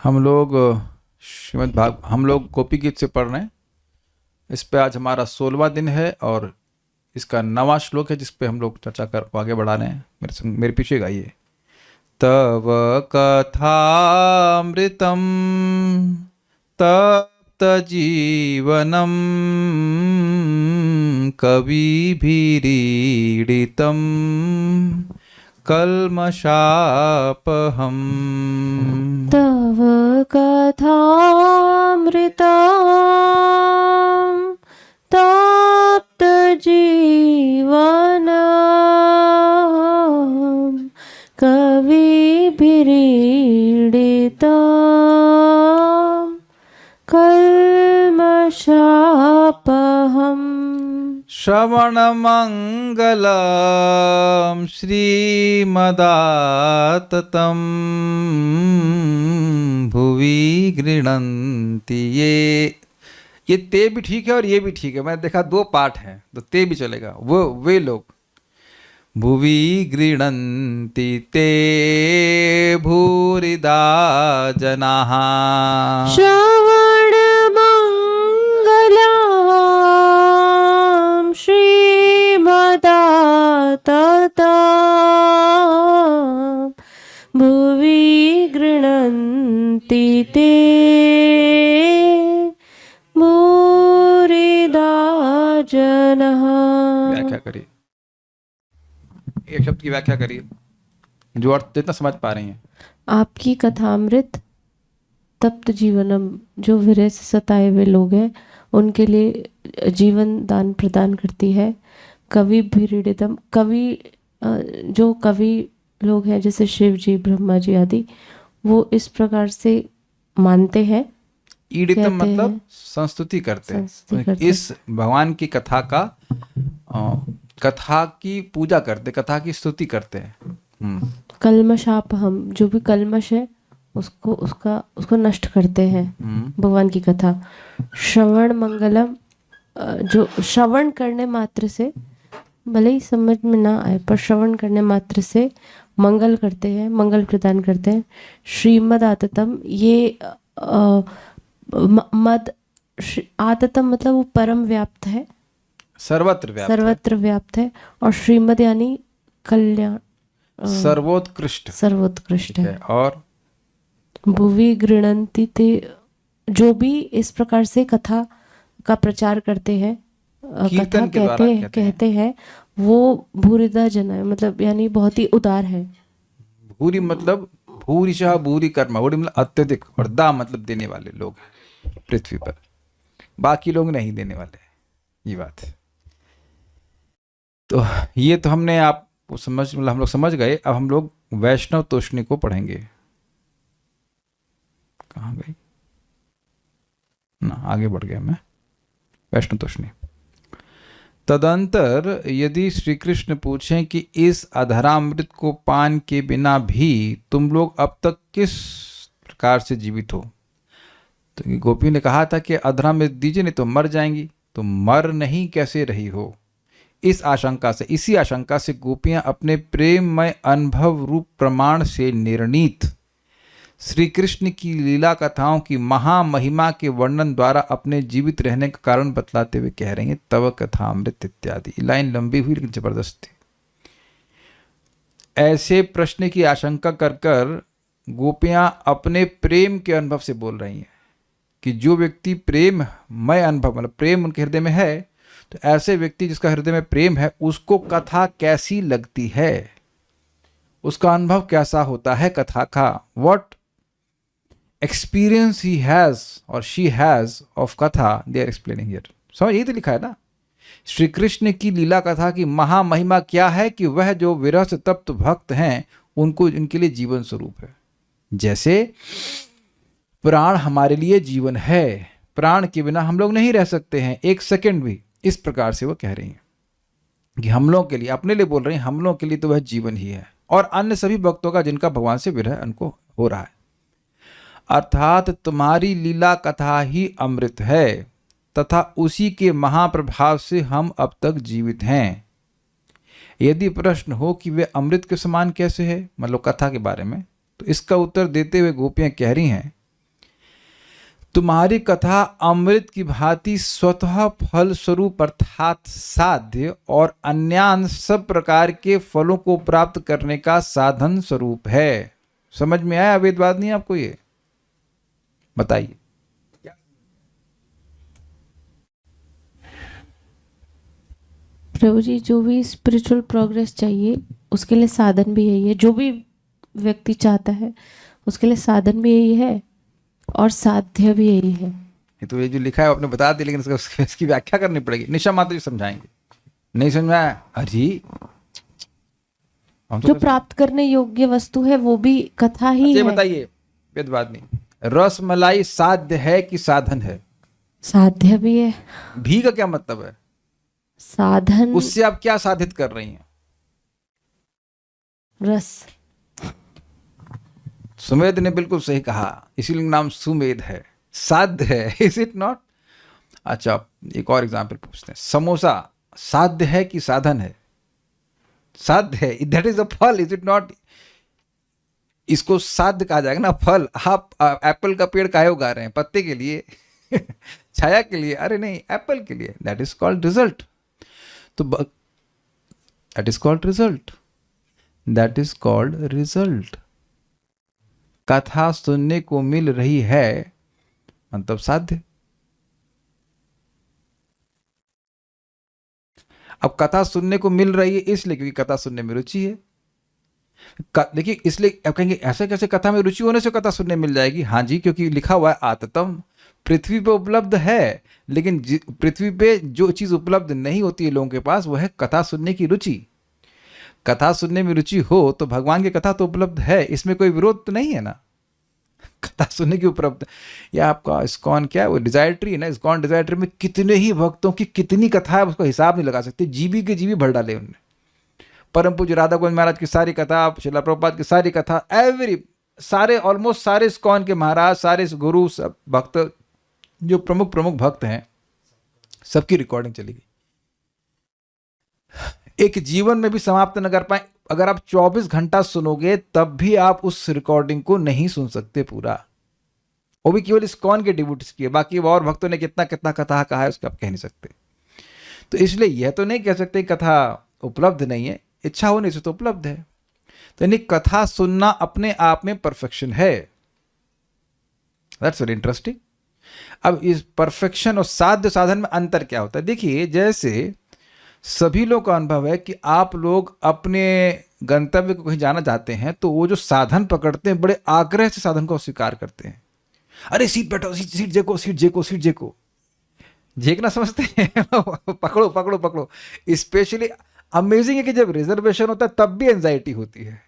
हम लोग गोपी गीत से पढ़ रहे हैं। इस पे आज हमारा 16वां दिन है और इसका 9वां श्लोक है जिस पे हम लोग चर्चा कर आगे बढ़ा रहे हैं। मेरे पीछे गाइए। तव कथामृतम तप्त जीवनम कविभिरीडितम कल्मषापहम। तव कथामृतम् तप्त जीवनम् कविभिरीडितम् कल्मषापहम्। श्रवणमङ्गलं श्रीमदाततं भुवि गृह्णन्ति ये ते भी ठीक है और ये भी ठीक है। मैंने देखा 2 पाठ हैं तो ते भी चलेगा। वे लोग भुवि गृह्णन्ति ते भूरिदा जनाः। श्रवणमङ्गलं श्रीमदाततं भुवि गृह्णन्ति ते भूरिदा जनाः। व्याख्या करिए, एक शब्द की व्याख्या करिए जो अर्थ जितना समझ पा रही हैं। आपकी कथामृत तप्त जीवनम, जो विरह से सताए हुए लोग हैं उनके लिए जीवन दान प्रदान करती है। कवि भिरीडितम, कवि जो कवि लोग हैं जैसे शिव जी, ब्रह्मा जी आदि, वो इस प्रकार से मानते हैं। ईडितम मतलब संस्तुति करते हैं। इस भगवान की कथा का कथा की पूजा करते, कथा की स्तुति करते हैं। कल्मषाप, हम जो भी कल्मश है उसको नष्ट करते हैं भगवान की कथा। श्रवण मंगलम, जो श्रवण करने मात्र से, भले ही समझ में ना आए पर श्रवण करने मात्र से मंगल करते हैं, मंगल प्रदान करते हैं। श्रीमद आततम, ये मद आततम मतलब वो परम व्याप्त है, सर्वत्र व्याप्त है। और श्रीमद यानी कल्याण, सर्वोत्कृष्ट है। और भुवि गृह्णन्ति ते, जो भी इस प्रकार से कथा का प्रचार करते हैं, कथा कहते हैं वो भूरिदा जन है, मतलब यानी बहुत ही उदार है। भूरि मतलब भूरिशः भूरि कर्म, भूरि मतलब अत्यधिक, और दा मतलब देने वाले लोग पृथ्वी पर, बाकी लोग नहीं देने वाले, ये बात है। तो ये तो हमने आप समझ, मतलब हम लोग समझ गए। अब हम लोग वैष्णव तोषणी को पढ़ेंगे। कहाँ गई ना, आगे बढ़ गया मैं। वैष्णव तोषणी। तदंतर यदि श्री कृष्ण पूछें कि इस अधरामृत को पान के बिना भी तुम लोग अब तक किस प्रकार से जीवित हो, तो गोपी ने कहा था कि अधरामृत दीजिए नहीं तो मर जाएंगी, तो मर नहीं कैसे रही हो। इसी आशंका से गोपियां अपने प्रेममय अनुभव रूप प्रमाण से निर्णीत श्री कृष्ण की लीला कथाओं की महामहिमा के वर्णन द्वारा अपने जीवित रहने का कारण बतलाते हुए कह रही हैं, तव कथामृत इत्यादि। लाइन लंबी हुई लेकिन जबरदस्त थी। ऐसे प्रश्न की आशंका कर गोपियां अपने प्रेम के अनुभव से बोल रही हैं कि जो व्यक्ति प्रेममय अनुभव, मतलब प्रेम उनके हृदय में है, तो ऐसे व्यक्ति जिसका हृदय में प्रेम है उसको कथा कैसी लगती है, उसका अनुभव कैसा होता है कथा का। वॉट एक्सपीरियंस ही हैज और शी हैज ऑफ कथा, दे आर एक्सप्लेनिंग हियर। समझ, यही तो लिखा है ना। श्री कृष्ण की लीला कथा की महामहिमा क्या है कि वह जो विरह से तप्त भक्त हैं उनको, इनके लिए जीवन स्वरूप है। जैसे प्राण हमारे लिए जीवन है, प्राण के बिना हम लोग नहीं रह सकते हैं एक सेकंड भी। इस प्रकार से वो कह रही हैं कि हम लोगों के लिए, अपने लिए बोल रही हैं, हम लोगों के लिए तो वह जीवन ही है, और अन्य सभी भक्तों का जिनका भगवान से विरह उनको हो रहा है। अर्थात तुम्हारी लीला कथा ही अमृत है तथा उसी के महाप्रभाव से हम अब तक जीवित हैं। यदि प्रश्न हो कि वे अमृत के समान कैसे है, मतलब कथा के बारे में, तो इसका उत्तर देते हुए गोपियां कह रही हैं तुम्हारी कथा अमृत की भांति स्वतः फल स्वरूप अर्थात साध्य और अन्यान सब प्रकार के फलों को प्राप्त करने का साधन स्वरूप है। समझ में आया वेदवाद नहीं आपको? ये बताइए। प्रभु जी, जो भी स्पिरिचुअल प्रोग्रेस चाहिए उसके लिए साधन भी यही है। जो भी व्यक्ति चाहता है उसके लिए साधन भी यही है और साध्य भी यही है। ये तो ये जो लिखा है आपने बता दिया, लेकिन इसकी व्याख्या करनी पड़ेगी। निशा माता जी समझाएंगे। नहीं समझ में आया? अजी जो प्राप्त करने योग्य वस्तु है वो भी कथा ही है। बताइए, वेदवाद नहीं। रस मलाई साध्य है कि साधन है? साध्य भी है। भी का क्या मतलब है? साधन। उससे आप क्या साधित कर रही हैं? रस। सुमेध ने बिल्कुल सही कहा, इसीलिए नाम सुमेध है, साध्य है। Is it not? अच्छा, एक और एग्जाम्पल पूछते हैं। समोसा साध्य है कि साधन है? साध्य है, दैट इज अ फल, इज इट नॉट? इसको साध्य कहा जाएगा ना, फल। आप एप्पल का पेड़ काहे उगा रहे हैं? पत्ते के लिए? छाया के लिए? अरे नहीं, एप्पल के लिए। That is called result. तो that is called result, that is called result. कथा सुनने को मिल रही है मतलब साध्य। अब कथा सुनने को मिल रही है इसलिए क्योंकि कथा सुनने में रुचि है। देखिए, इसलिए अब कहेंगे ऐसे कैसे कथा में रुचि होने से कथा सुनने मिल जाएगी? हाँ जी, क्योंकि लिखा हुआ है आततम, पृथ्वी पे उपलब्ध है। लेकिन पृथ्वी पे जो चीज उपलब्ध नहीं होती है लोगों के पास, वो है कथा सुनने की रुचि। कथा सुनने में रुचि हो तो भगवान की कथा तो उपलब्ध है, इसमें कोई विरोध तो नहीं है ना। कथा सुनने की उपलब्ध। या आपका इस्कॉन क्या है, वो डिजायर ट्री है ना, इस्कॉन डिजायर ट्री में कितने ही भक्तों की कितनी कथा है, उसका हिसाब नहीं लगा सकते। जीबी के जीबी भर डाले उनने। परम पूज्य राधा गोविंद महाराज की सारी कथा, श्रील प्रभुपाद की सारी कथा, सारे ऑलमोस्ट सारे इस्कॉन के महाराज, सारे गुरु, सब भक्त, जो प्रमुख प्रमुख भक्त हैं, सबकी रिकॉर्डिंग चली गई। एक जीवन में भी समाप्त न कर पाए। अगर आप 24 घंटा सुनोगे तब भी आप उस रिकॉर्डिंग को नहीं सुन सकते पूरा। वो भी केवल इस्कॉन के डिवोटीज की है, बाकी और भक्तों ने कितना कितना कथा कहा है उसका आप कह नहीं सकते। तो इसलिए यह तो नहीं कह सकते कथा उपलब्ध नहीं है, इच्छा होने से तो उपलब्ध है। तो यानी कथा सुनना अपने आप में परफेक्शन है। That's very interesting. अब इस परफेक्शन और साध्य साधन में अंतर क्या होता है? देखिए, जैसे सभी लोग का अनुभव है कि आप लोग अपने गंतव्य को कहीं जाना चाहते हैं तो वो जो साधन पकड़ते हैं, बड़े आग्रह से साधन को स्वीकार करते हैं। अरे सीट बैठो, सीट जेको, सीट जेको, सीट जेको। जेकना समझते हैं? पकड़ो पकड़ो पकड़ो। स्पेशली अमेजिंग है कि जब रिजर्वेशन होता है तब भी एंजाइटी होती है।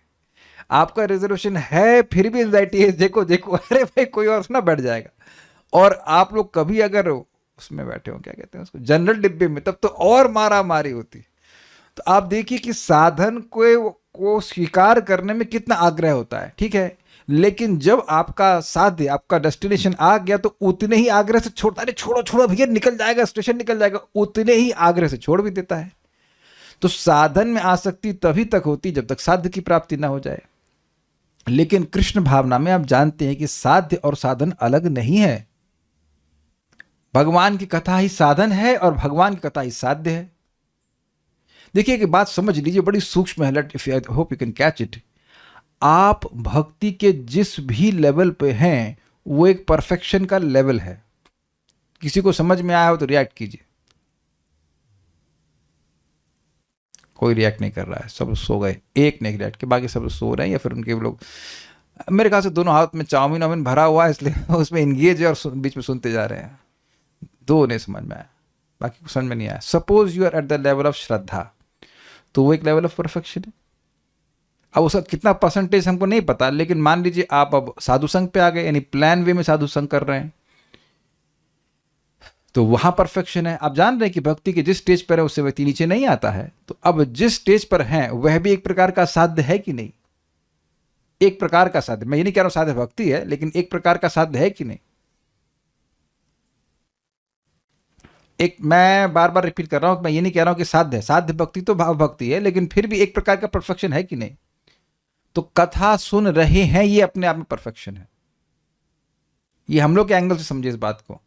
आपका रिजर्वेशन है फिर भी एंजाइटी है, जेको जेको। अरे भाई कोई और ना बैठ जाएगा। और आप लोग कभी अगर उसमें बैठे हो, क्या कहते हैं उसको, जनरल डिब्बे में, तब तो और मारा मारी होती। तो आप देखिए कि साधन को स्वीकार करने में कितना आग्रह होता है, ठीक है। लेकिन जब आपका साध्य, आपका डेस्टिनेशन आ गया तो उतने ही आग्रह से छोड़ता, अरे छोड़ो छोड़ो भैया, निकल जाएगा, स्टेशन निकल जाएगा, उतने ही आग्रह से छोड़ भी देता है। तो साधन में आसक्ति तभी तक होती जब तक साध्य की प्राप्ति ना हो जाए। लेकिन कृष्ण भावना में आप जानते हैं कि साध्य और साधन अलग नहीं है। भगवान की कथा ही साधन है और भगवान की कथा ही साध्य है। देखिए कि बात समझ लीजिए, बड़ी सूक्ष्म है। Let if I hope you can catch it. आप भक्ति के जिस भी लेवल पे हैं वो एक परफेक्शन का लेवल है। किसी को समझ में आया हो तो रिएक्ट कीजिए। कोई रिएक्ट नहीं कर रहा है, सब सो गए। एक ने रिएक्ट किया, बाकी सब सो रहे हैं या फिर उनके लोग, मेरे ख्याल से दोनों हाथ में चाउमीन वाउमीन भरा हुआ है इसलिए उसमें इंगेज है और बीच में सुनते जा रहे हैं। दो नहीं समझ में आया, बाकी को समझ में नहीं आया। Suppose you are at the level of shraddha, तो वो एक लेवल ऑफ परफेक्शन है। अब उसका कितना परसेंटेज हमको नहीं पता, लेकिन मान लीजिए आप अब साधु संघ पे आ गए, यानी प्लान वे में साधु संघ कर रहे हैं, तो वहां परफेक्शन है। आप जान रहे हैं कि भक्ति के जिस स्टेज पर है उससे व्यक्ति नीचे नहीं आता है। तो अब जिस स्टेज पर है वह भी एक प्रकार का साध्य है कि नहीं? एक प्रकार का साध्य। मैं ये नहीं कह रहा हूं साध्य भक्ति है, लेकिन एक प्रकार का साध्य है कि नहीं? एक, मैं बार बार रिपीट कर रहा हूं, मैं ये नहीं कह रहा हूं कि साध्य है, साध्य भक्ति तो भाव भक्ति है, लेकिन फिर भी एक प्रकार का परफेक्शन है कि नहीं? तो कथा सुन रहे हैं ये अपने आप में परफेक्शन है। ये हम लोग के एंगल से समझे इस बात को।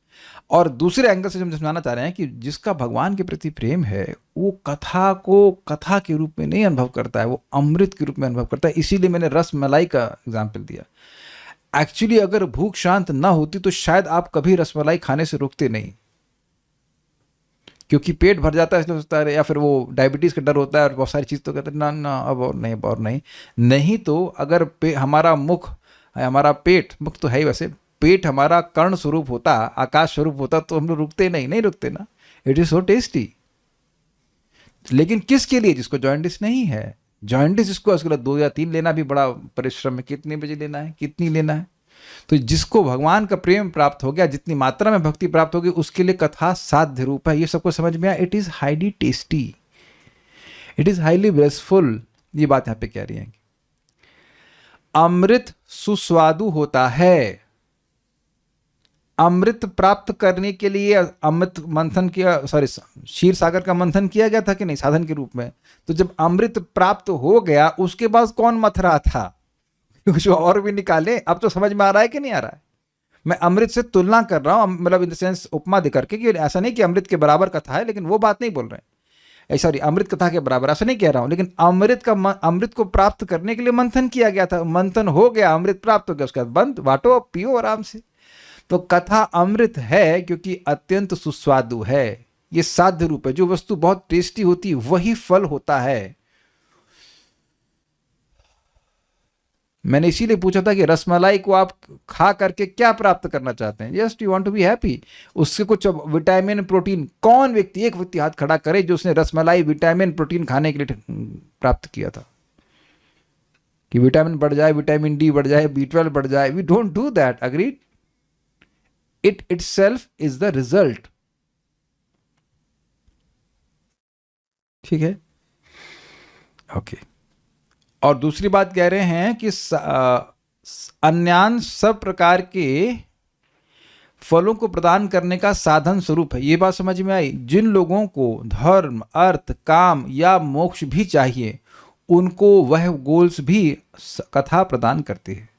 और दूसरे एंगल से हम समझाना चाह रहे हैं कि जिसका भगवान के प्रति प्रेम है वो कथा को कथा के रूप में नहीं अनुभव करता है, वो अमृत के रूप में अनुभव करता है। इसीलिए मैंने रस मलाई का एग्जाम्पल दिया। एक्चुअली अगर भूख शांत ना होती तो शायद आप कभी रसमलाई खाने से रुकते नहीं, क्योंकि पेट भर जाता है इसलिए सोचता है, या फिर वो डायबिटीज़ का डर होता है और बहुत सारी चीज़ तो कहते हैं ना ना अब और नहीं, अब और नहीं। नहीं तो अगर हमारा मुख, हमारा पेट, मुख तो है ही वैसे, पेट हमारा कर्ण स्वरूप होता, आकाश स्वरूप होता तो हम लोग रुकते नहीं रुकते ना। It is so tasty. लेकिन किसके लिए? जिसको जॉइंटिस नहीं है। जॉइंटिस जिसको, उसके लिए 2 या 3 लेना भी बड़ा परिश्रम है। कितने बजे लेना है, कितनी लेना है? तो जिसको भगवान का प्रेम प्राप्त हो गया, जितनी मात्रा में भक्ति प्राप्त होगी, उसके लिए कथा साध्य रूप है। ये सबको समझ में आया। It is highly tasty, it is highly blessful. ये बात यहां पे कह रही है। अमृत सुस्वादु होता है। अमृत प्राप्त करने के लिए अमृत मंथन किया, सॉरी, क्षीर सागर का मंथन किया गया था कि नहीं, साधन के रूप में। तो जब अमृत प्राप्त हो गया उसके बाद कौन मथ रहा था? कुछ और भी निकाले। अब तो समझ में आ रहा है कि नहीं आ रहा है? मैं अमृत से तुलना कर रहा हूं, मतलब इन द सेंस उपमा दे करके, कि ऐसा नहीं कि अमृत के बराबर कथा है, लेकिन वो बात नहीं बोल रहे हैं। सॉरी, अमृत कथा के बराबर ऐसा नहीं कह रहा हूं, लेकिन अमृत को प्राप्त करने के लिए मंथन किया गया था। मंथन हो गया, अमृत प्राप्त हो गया, उसके बाद बंद, बांटो, पियो आराम से। तो कथा अमृत है क्योंकि अत्यंत सुस्वादु है। ये साध्य रूप है। जो वस्तु बहुत टेस्टी होती है वही फल होता है। मैंने इसीलिए पूछा था कि रसमलाई को आप खा करके क्या प्राप्त करना चाहते हैं? Just you want to be happy. उससे कुछ विटामिन, प्रोटीन, कौन व्यक्ति, एक व्यक्ति हाथ खड़ा करे जो उसने रसमलाई विटामिन प्रोटीन खाने के लिए प्राप्त किया था, कि विटामिन बढ़ जाए, विटामिन डी बढ़ जाए, B12 बढ़ जाए। We don't do that, agreed? It itself is the result. ठीक है, ओके। और दूसरी बात कह रहे हैं कि अन्यान सब प्रकार के फलों को प्रदान करने का साधन स्वरूप है। ये बात समझ में आई? जिन लोगों को धर्म, अर्थ, काम या मोक्ष भी चाहिए, उनको वह गोल्स भी कथा प्रदान करती है।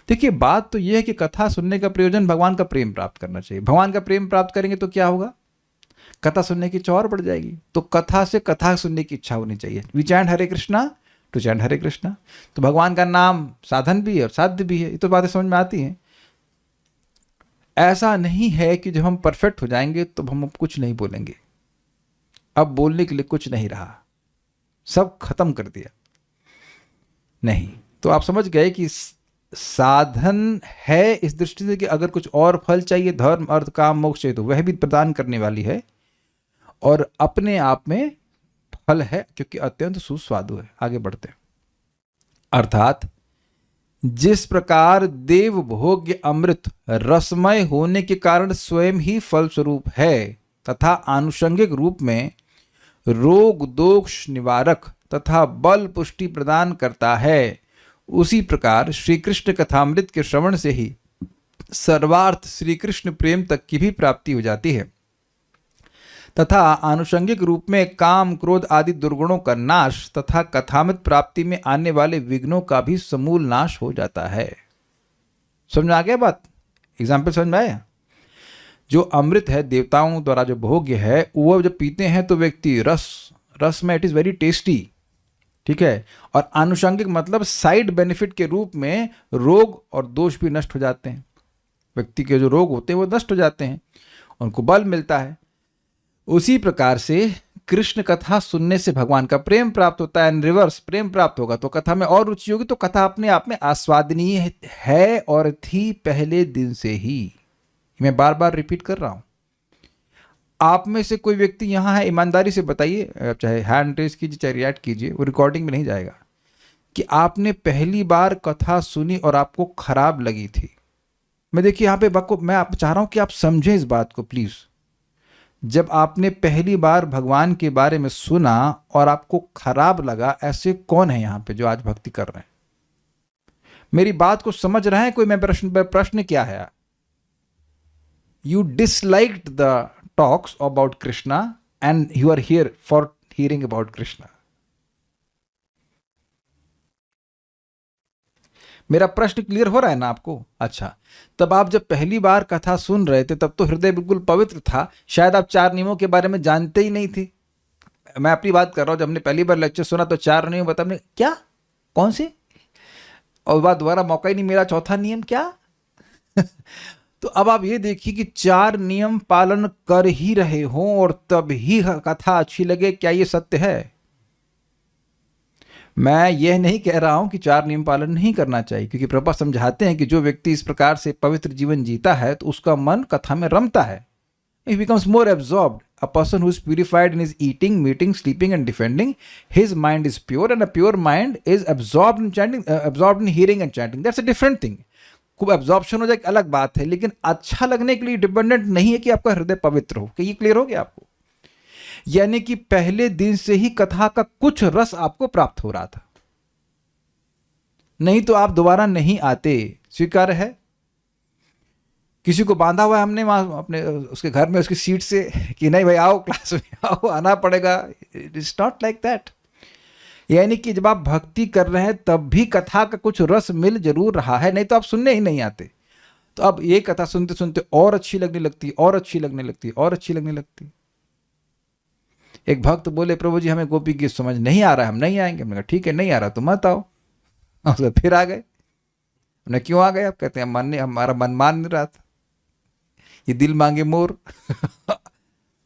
देखिए, बात तो यह है कि कथा सुनने का प्रयोजन भगवान का प्रेम प्राप्त करना चाहिए। भगवान का प्रेम प्राप्त करेंगे तो क्या होगा? कथा सुनने की इच्छा और बढ़ जाएगी। तो कथा से कथा सुनने की इच्छा होनी चाहिए। We chant Hare Krishna to chant Hare Krishna. तो भगवान का नाम साधन भी है और साध्य भी है। ये तो बातें समझ में आती हैं। ऐसा नहीं है कि जब हम परफेक्ट हो जाएंगे तो हम अब कुछ नहीं बोलेंगे, अब बोलने के लिए कुछ नहीं रहा, सब खत्म कर दिया। नहीं, तो आप समझ गए कि साधन है इस दृष्टि से कि अगर कुछ और फल चाहिए, धर्म, अर्थ, काम, मोक्ष चाहिए, तो वह भी प्रदान करने वाली है, और अपने आप में फल है क्योंकि अत्यंत सुस्वादु है। आगे बढ़ते हैं। अर्थात जिस प्रकार देव भोग्य अमृत रसमय होने के कारण स्वयं ही फल स्वरूप है तथा आनुषंगिक रूप में रोग दोष निवारक तथा बल पुष्टि प्रदान करता है, उसी प्रकार श्री कृष्ण कथामृत के श्रवण से ही सर्वार्थ श्री कृष्ण प्रेम तक की भी प्राप्ति हो जाती है तथा आनुषंगिक रूप में काम, क्रोध आदि दुर्गुणों का नाश तथा कथामृत प्राप्ति में आने वाले विघ्नों का भी समूल नाश हो जाता है। समझ में आ गया बात? एग्जाम्पल समझ में आया? जो अमृत है, देवताओं द्वारा जो भोग्य है, वो जब पीते हैं तो व्यक्ति रस में इट इज वेरी टेस्टी, ठीक है। और आनुषंगिक मतलब साइड बेनिफिट के रूप में रोग और दोष भी नष्ट हो जाते हैं। व्यक्ति के जो रोग होते हैं वो नष्ट हो जाते हैं, उनको बल मिलता है। उसी प्रकार से कृष्ण कथा सुनने से भगवान का प्रेम प्राप्त होता है। रिवर्स, प्रेम प्राप्त होगा तो कथा में और रुचि होगी, तो कथा अपने आप में आस्वादनीय है और थी पहले दिन से ही। मैं बार बार रिपीट कर रहा हूं। आप में से कोई व्यक्ति यहां है, ईमानदारी से बताइए, चाहे हैंड रेस कीजिए चाहे रिएक्ट कीजिए, वो रिकॉर्डिंग में नहीं जाएगा, कि आपने पहली बार कथा सुनी और आपको खराब लगी थी। मैं देखिए यहाँ पे मैं आप चाह रहा हूं कि आप समझें इस बात को प्लीज। जब आपने पहली बार भगवान के बारे में सुना और आपको खराब लगा, ऐसे कौन है यहाँ पे जो आज भक्ति कर रहे हैं? मेरी बात को समझ रहे हैं कोई? मैं प्रश्न क्या है? You disliked the talks about Krishna and you are here for hearing about Krishna. मेरा प्रश्न क्लियर हो रहा है ना आपको? अच्छा, तब आप जब पहली बार कथा सुन रहे थे तब तो हृदय बिल्कुल पवित्र था, शायद आप 4 नियमों के बारे में जानते ही नहीं थे। मैं अपनी बात कर रहा हूँ, जब हमने पहली बार लेक्चर सुना तो 4 नियम बता, हमने क्या, कौन से, और बाद दोबारा मौका ही नहीं मिला, चौथा नियम क्या? तो अब आप ये देखिए कि 4 नियम पालन कर ही रहे हों और तब ही कथा अच्छी लगे, क्या ये सत्य है? मैं यह नहीं कह रहा हूं कि 4 नियम पालन नहीं करना चाहिए, क्योंकि प्रभुपाद समझाते हैं कि जो व्यक्ति इस प्रकार से पवित्र जीवन जीता है तो उसका मन कथा में रमता है. He becomes more absorbed. A person who is purified in his eating, meeting, sleeping and defending, his mind is pure, and a pure mind is absorbed in chanting, absorbed in hearing and chanting. That's a different thing. खूब absorption हो जाए अलग बात है, लेकिन अच्छा लगने के लिए डिपेंडेंट नहीं है कि आपका हृदय पवित्र हो. कि ये क्लियर हो गया आपको? यानी कि पहले दिन से ही कथा का कुछ रस आपको प्राप्त हो रहा था, नहीं तो आप दोबारा नहीं आते. स्वीकार है? किसी को बांधा हुआ है हमने वहां अपने उसके घर में उसकी सीट से कि नहीं भाई आओ क्लास में आओ, आना पड़ेगा. It is not like that. यानी कि जब आप भक्ति कर रहे हैं तब भी कथा का कुछ रस मिल जरूर रहा है, नहीं तो आप सुनने ही नहीं आते. तो अब ये कथा सुनते सुनते और अच्छी लगने लगती, और अच्छी लगने लगती, और अच्छी लगने लगती. एक भक्त बोले, प्रभु जी हमें गोपी गीत समझ नहीं आ रहा है, हम नहीं आएंगे. हमने कहा ठीक है, नहीं आ रहा तो मत आओ. फिर आ गए. हमने क्यों आ गए? आप कहते हैं हमारा मन मान नहीं रहा था, ये दिल मांगे मोर.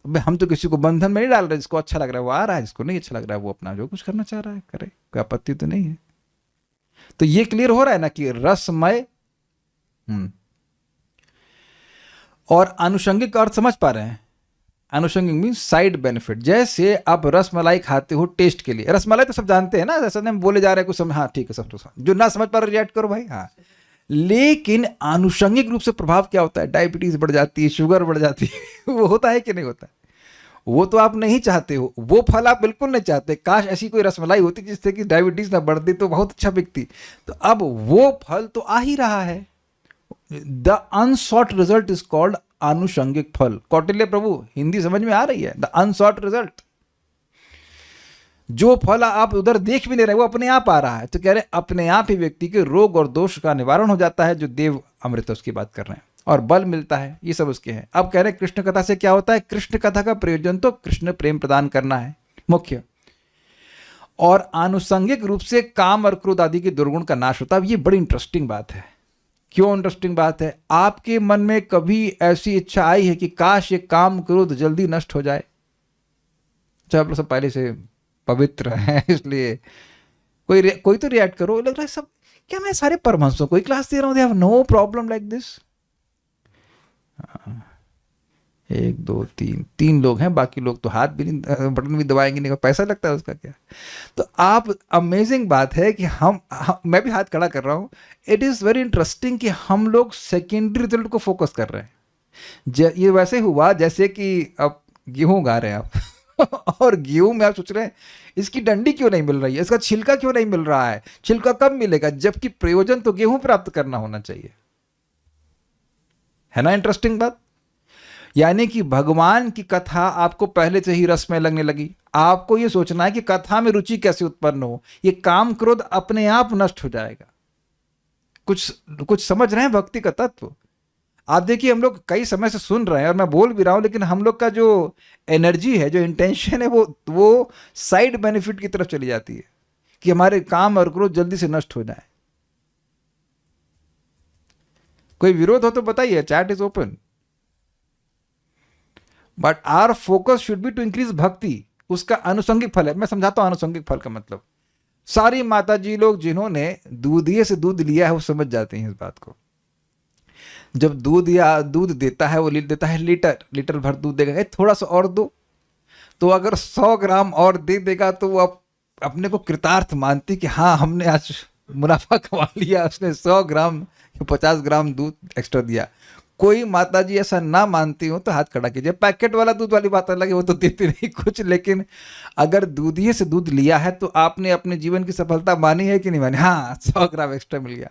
हम तो किसी को बंधन में नहीं डाल रहे, जिसको अच्छा लग रहा है वो आ रहा है, जिसको नहीं अच्छा लग रहा है वो अपना जो कुछ करना चाह रहा है करे, कोई आपत्ति तो नहीं है. तो ये क्लियर हो रहा है ना कि रसमय. और आनुषंगिक अर्थ समझ पा रहे हैं? आनुषंगिक मीन साइड बेनिफिट. जैसे आप रसमलाई खाते हो टेस्ट के लिए, रसमलाई तो सब जानते हैं ना, जैसे हम बोले जा रहे हैं कुछ समझ, हाँ ठीक है सब तो जो ना समझ पा रहे रिएक्ट करो भाई. हाँ, लेकिन आनुषंगिक रूप से प्रभाव क्या होता है? डायबिटीज बढ़ जाती है, शुगर बढ़ जाती है. वो होता है कि नहीं होता? वो तो आप नहीं चाहते हो, वो फल आप बिल्कुल नहीं चाहते. काश ऐसी कोई रसमलाई होती जिससे कि डायबिटीज ना बढ़ती तो बहुत अच्छा बिकती. तो अब वो फल तो आ ही रहा है. The unsought result is called anushangik phal. Kautilya Prabhu, Hindi समझ में आ रही है? The unsought result. जो फल आप उधर देख भी नहीं रहे वो अपने आप आ रहा है. तो कह रहे अपने आप ही व्यक्ति के रोग और दोष का निवारण हो जाता है, जो देव अमृत उसकी बात कर रहे हैं, और बल मिलता है. ये सब उसके हैं. अब कह रहे कृष्ण कथा से क्या होता है? कृष्ण कथा का प्रयोजन तो कृष्ण प्रेम प्रदान करना है मुख्य, और आनुषंगिक रूप से काम और क्रोध आदि के दुर्गुण का नाश होता है. ये बड़ी इंटरेस्टिंग बात है. क्यों इंटरेस्टिंग बात है? आपके मन में कभी ऐसी इच्छा आई है कि काश ये काम क्रोध जल्दी नष्ट हो जाए? चाहे आप सब पहले से पवित्र है इसलिए कोई तो रिएक्ट करो. लग रहा है सब, क्या मैं सारे परमहंसों को ही क्लास दे रहा हूं? They have no problem like this. 1 2 3 लोग हैं, बाकी लोग तो हाथ भी नहीं, बटन भी दबाएंगे नहीं, पैसा लगता है उसका क्या. तो आप, अमेजिंग बात है कि हम मैं भी हाथ खड़ा कर रहा हूं. इट इज वेरी इंटरेस्टिंग कि हम लोग सेकेंडरी रिजल्ट को फोकस कर रहे हैं. ये वैसे हुआ जैसे कि अब गेहूं उगा रहे हैं आप और गेहूं में आप सोच रहे हैं इसकी डंडी क्यों नहीं मिल रही है, इसका छिलका क्यों नहीं मिल रहा है, छिलका कब मिलेगा, जबकि प्रयोजन तो गेहूं प्राप्त करना होना चाहिए. है ना इंटरेस्टिंग बात? यानी कि भगवान की कथा आपको पहले से ही रसमय लगने लगी. आपको यह सोचना है कि कथा में रुचि कैसे उत्पन्न हो. ये काम क्रोध अपने आप नष्ट हो जाएगा. कुछ समझ रहे हैं भक्ति का तत्व? आप देखिए, हम लोग कई समय से सुन रहे हैं और मैं बोल भी रहा हूं, लेकिन हम लोग का जो एनर्जी है, जो इंटेंशन है, वो साइड बेनिफिट की तरफ चली जाती है कि हमारे काम और क्रोध जल्दी से नष्ट हो जाए. कोई विरोध हो तो बताइए, chat is open. But our focus should be to increase bhakti. उसका आनुषंगिक फल है. मैं समझाता हूं आनुषंगिक फल का मतलब. सारी माता जी लोग जिन्होंने दूधिये से दूध लिया है वो समझ जाते हैं इस बात को. जब दूध देता है, वो देता है लीटर भर दूध देगा, थोड़ा सा और दो. तो अगर 100 ग्राम और दे देगा तो वो अपने को कृतार्थ मानती कि हाँ हमने आज मुनाफा कमा लिया, उसने 100 ग्राम 50 ग्राम दूध एक्स्ट्रा दिया. कोई माताजी ऐसा ना मानती हो तो हाथ खड़ा कीजिए. पैकेट वाला दूध वाली बात अलग है, वो तो देती नहीं कुछ, लेकिन अगर दूधिये से दूध लिया है तो आपने अपने जीवन की सफलता मानी है कि नहीं मानी? हाँ, 100 ग्राम एक्स्ट्रा मिल गया.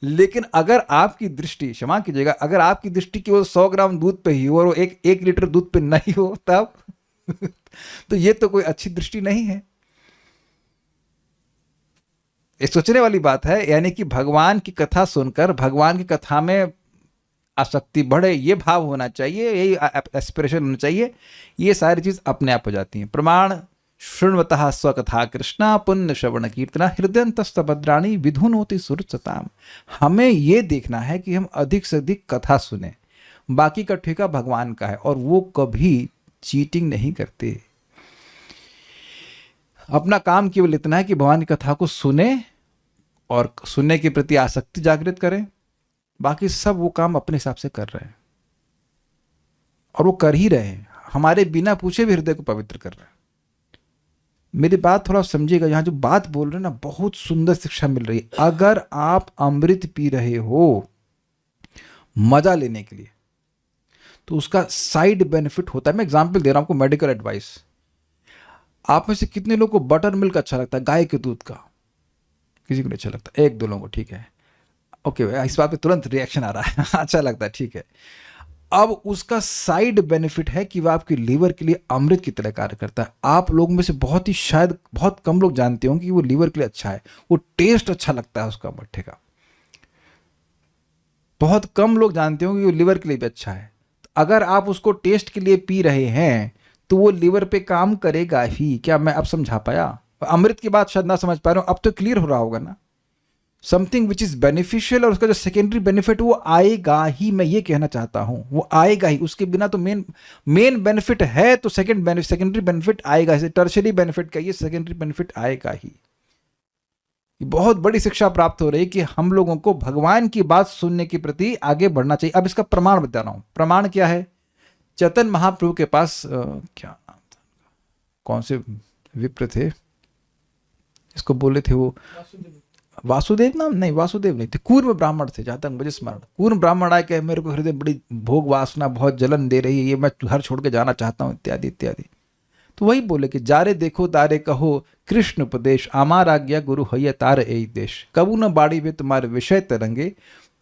लेकिन अगर आपकी दृष्टि, क्षमा कीजिएगा, अगर आपकी दृष्टि केवल 100 ग्राम दूध पे ही हो और वो एक लीटर दूध पे नहीं हो, तब तो ये तो कोई अच्छी दृष्टि नहीं है. ये सोचने वाली बात है। यानी कि भगवान की कथा सुनकर भगवान की कथा में आसक्ति बढ़े, ये भाव होना चाहिए, यही एस्पिरेशन होना चाहिए, ये सारी चीज अपने आप हो जाती हैं। प्रमाण शृण्वतः स्वकथा कृष्णा पुण्य श्रवण कीर्तना हृदयंतस्तभद्राणि विधुनोति सुरसताम। हमें ये देखना है कि हम अधिक से अधिक कथा सुने, बाकी का ठेका भगवान का है, और वो कभी चीटिंग नहीं करते। अपना काम केवल इतना है कि भगवान की कथा को सुने और सुनने के प्रति आसक्ति जागृत करें, बाकी सब वो काम अपने हिसाब से कर रहे हैं, और वो कर ही रहे हैं, हमारे बिना पूछे भी हृदय को पवित्र कर रहे हैं। मेरी बात थोड़ा समझिएगा, यहाँ जो बात बोल रहे हैं ना, बहुत सुंदर शिक्षा मिल रही है। अगर आप अमृत पी रहे हो मजा लेने के लिए, तो उसका साइड बेनिफिट होता है। मैं एग्जांपल दे रहा हूं आपको, मेडिकल एडवाइस। आप में से कितने लोगों को बटर मिल्क अच्छा लगता है, गाय के दूध का? किसी को नहीं अच्छा लगता, एक दो लोगों को, ठीक है, ओके, इस बात पे तुरंत रिएक्शन आ रहा है अच्छा लगता है, ठीक है। अब उसका साइड बेनिफिट है कि वह आपके लीवर के लिए अमृत की तरह कार्य करता है। आप लोगों में से बहुत ही, शायद बहुत कम लोग जानते होंगे कि वो लीवर के लिए अच्छा है, वो टेस्ट अच्छा लगता है उसका मट्ठे का। बहुत कम लोग जानते होंगे कि वो लीवर के लिए भी अच्छा है। अगर आप उसको टेस्ट के लिए पी रहे हैं तो वो लीवर पे काम करेगा ही। क्या मैं अब समझा पाया? अमृत की बात शायद ना समझ पा रहा हूं, अब तो क्लियर हो रहा होगा ना। समथिंग विच इज बेनिफिशियल, और उसका जो सेकेंडरी बेनिफिट वो आएगा ही, मैं ये कहना चाहता हूं, वो आएगा ही। उसके बिना तो मेन बेनिफिट है, तो सेकेंडरी बेनिफिट आएगा ही। टर्शरी बेनिफिट का ये सेकेंडरी बेनिफिट आएगा ही। बहुत बड़ी शिक्षा प्राप्त हो रही है कि हम लोगों को भगवान की बात सुनने के प्रति आगे बढ़ना चाहिए। अब इसका प्रमाण बता रहा हूं। प्रमाण क्या है? चैतन्य महाप्रभु के पास क्या नाम था, कौन से विप्र थे, इसको बोले थे वो वासुदेव नाम, नहीं वासुदेव नहीं थे, कूर्म ब्राह्मण थे, जहां तक मुझे स्मरण। कूर्म ब्राह्मण आए कि मेरे को हृदय बड़ी भोग वासना बहुत जलन दे रही है, ये मैं घर छोड़ के जाना चाहता हूं, इत्यादि इत्यादि। तो वही बोले कि जारे देखो तारे कहो कृष्ण उपदेश, आमार आज्ञा गुरु हैया तार एई देश, कबू न बाड़ी वे तुम्हारे विषय तरंगे,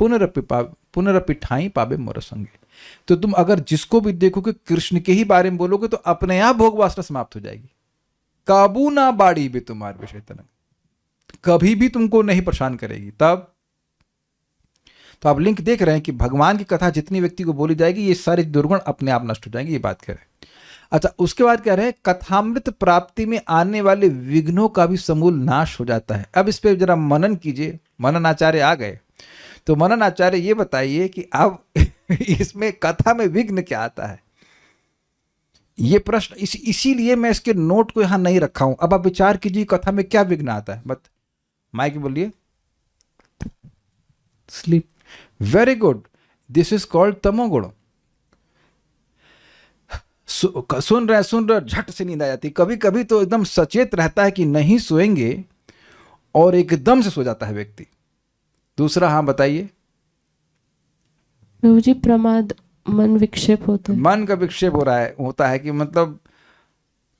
पुनरपि ठाई पावे मोर संगे। तो तुम अगर जिसको भी देखोगे कृष्ण के ही बारे में बोलोगे तो अपने आप भोग वासना समाप्त हो जाएगी। काबू ना बाड़ी भी तुम्हारे विषय तरंग, कभी भी तुमको नहीं परेशान करेगी। तब तो आप लिंक देख रहे हैं कि भगवान की कथा जितनी व्यक्ति को बोली जाएगी, ये सारे दुर्गुण अपने आप नष्ट हो जाएंगे, ये बात कह रहे हैं। अच्छा, उसके बाद कह रहे हैं कथामृत प्राप्ति में आने वाले विघ्नों का भी समूल नाश हो जाता है। अब इस पे जरा मनन कीजिए। मनन आचार्य आ गए, तो मनन आचार्य ये बताइए कि अब इसमें कथा में विघ्न क्या आता है? ये प्रश्न इसीलिए मैं इसके नोट को यहां नहीं रखा हूं। अब आप विचार कीजिए कथा में क्या विघ्न आता है। मत माइक बोलिए। Sleep. Very good, this is called तमोगुण। सुन रहे झट से नींद आ जाती। कभी कभी तो एकदम सचेत रहता है कि नहीं सोएंगे और एकदम से सो जाता है व्यक्ति। दूसरा, हाँ बताइए। प्रभु जी, प्रमाद, मन विक्षेप होता है। मन का विक्षेप हो रहा है, होता है कि मतलब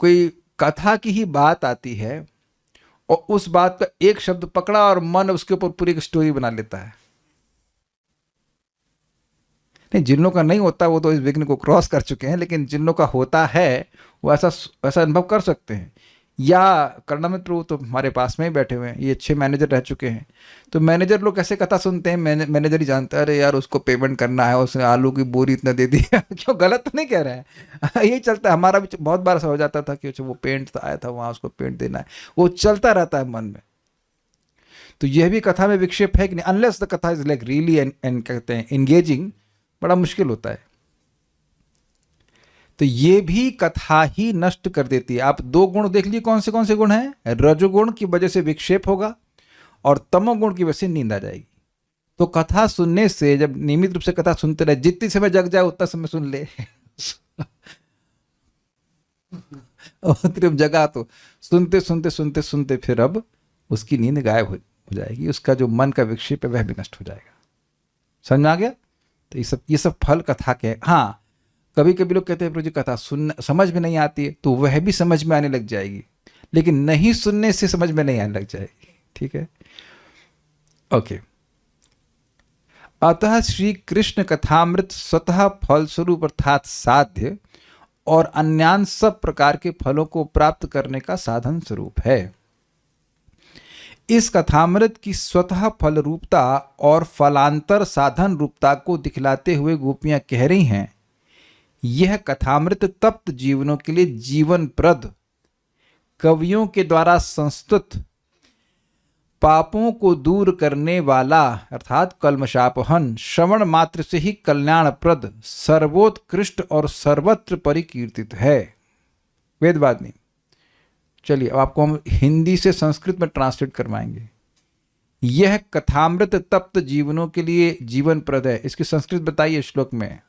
कोई कथा की ही बात आती है और उस बात का एक शब्द पकड़ा और मन उसके ऊपर पूरी एक स्टोरी बना लेता है। नहीं, जिन लोगों का नहीं होता वो तो इस विघ्न को क्रॉस कर चुके हैं, लेकिन जिन लोगों का होता है वो ऐसा अनुभव कर सकते हैं। या कर्णामित प्रभु तो हमारे पास में ही बैठे हुए हैं, ये अच्छे मैनेजर रह चुके हैं। तो मैनेजर लोग कैसे कथा सुनते हैं, मैनेजर ही जानता है, अरे यार उसको पेमेंट करना है, उसने आलू की बोरी इतना दे दी क्यों, गलत तो नहीं कह रहे हैं यही चलता है। हमारा भी बहुत बार ऐसा हो जाता था कि वो पेंट आया था वहाँ, उसको पेंट देना है, वो चलता रहता है मन में। तो यह भी कथा में विक्षेप है कि नहीं, अनलेस द कथा इज लाइक रियली एंड कहते हैं एंगेजिंग, बड़ा मुश्किल होता है। तो ये भी कथा ही नष्ट कर देती है। आप दो गुण देख लीजिए, कौन से गुण हैं? रजोगुण की वजह से विक्षेप होगा और तमोगुण की वजह से नींद आ जाएगी। तो कथा सुनने से, जब नियमित रूप से कथा सुनते रहे, जितनी समय जग जाए उतना समय सुन ले और जगा तो सुनते सुनते सुनते सुनते फिर अब उसकी नींद गायब हो जाएगी, उसका जो मन का विक्षेप है वह भी नष्ट हो जाएगा। समझ में आ गया? तो ये सब फल कथा के। हाँ, कभी कभी लोग कहते हैं प्रभु जी कथा समझ में नहीं आती है, तो वह भी समझ में आने लग जाएगी, लेकिन नहीं सुनने से समझ में नहीं आने लग जाएगी। ठीक है, ओके। अतः श्री कृष्ण कथामृत स्वतः फलस्वरूप अर्थात साध्य और अन्यान सब प्रकार के फलों को प्राप्त करने का साधन स्वरूप है। इस कथामृत की स्वतः फल रूपता और फलांतर साधन रूपता को दिखलाते हुए गोपियां कह रही हैं, यह कथामृत तप्त जीवनों के लिए जीवनप्रद, कवियों के द्वारा संस्तुत, पापों को दूर करने वाला अर्थात कल्मषापहन, श्रवण मात्र से ही कल्याणप्रद, सर्वोत्कृष्ट और सर्वत्र परिकीर्तित है। वेदवाद नहीं। चलिए अब आपको हम हिंदी से संस्कृत में ट्रांसलेट करवाएंगे। यह कथामृत तप्त जीवनों के लिए जीवनप्रद है। इसकी संस्कृत बताइए श्लोक में।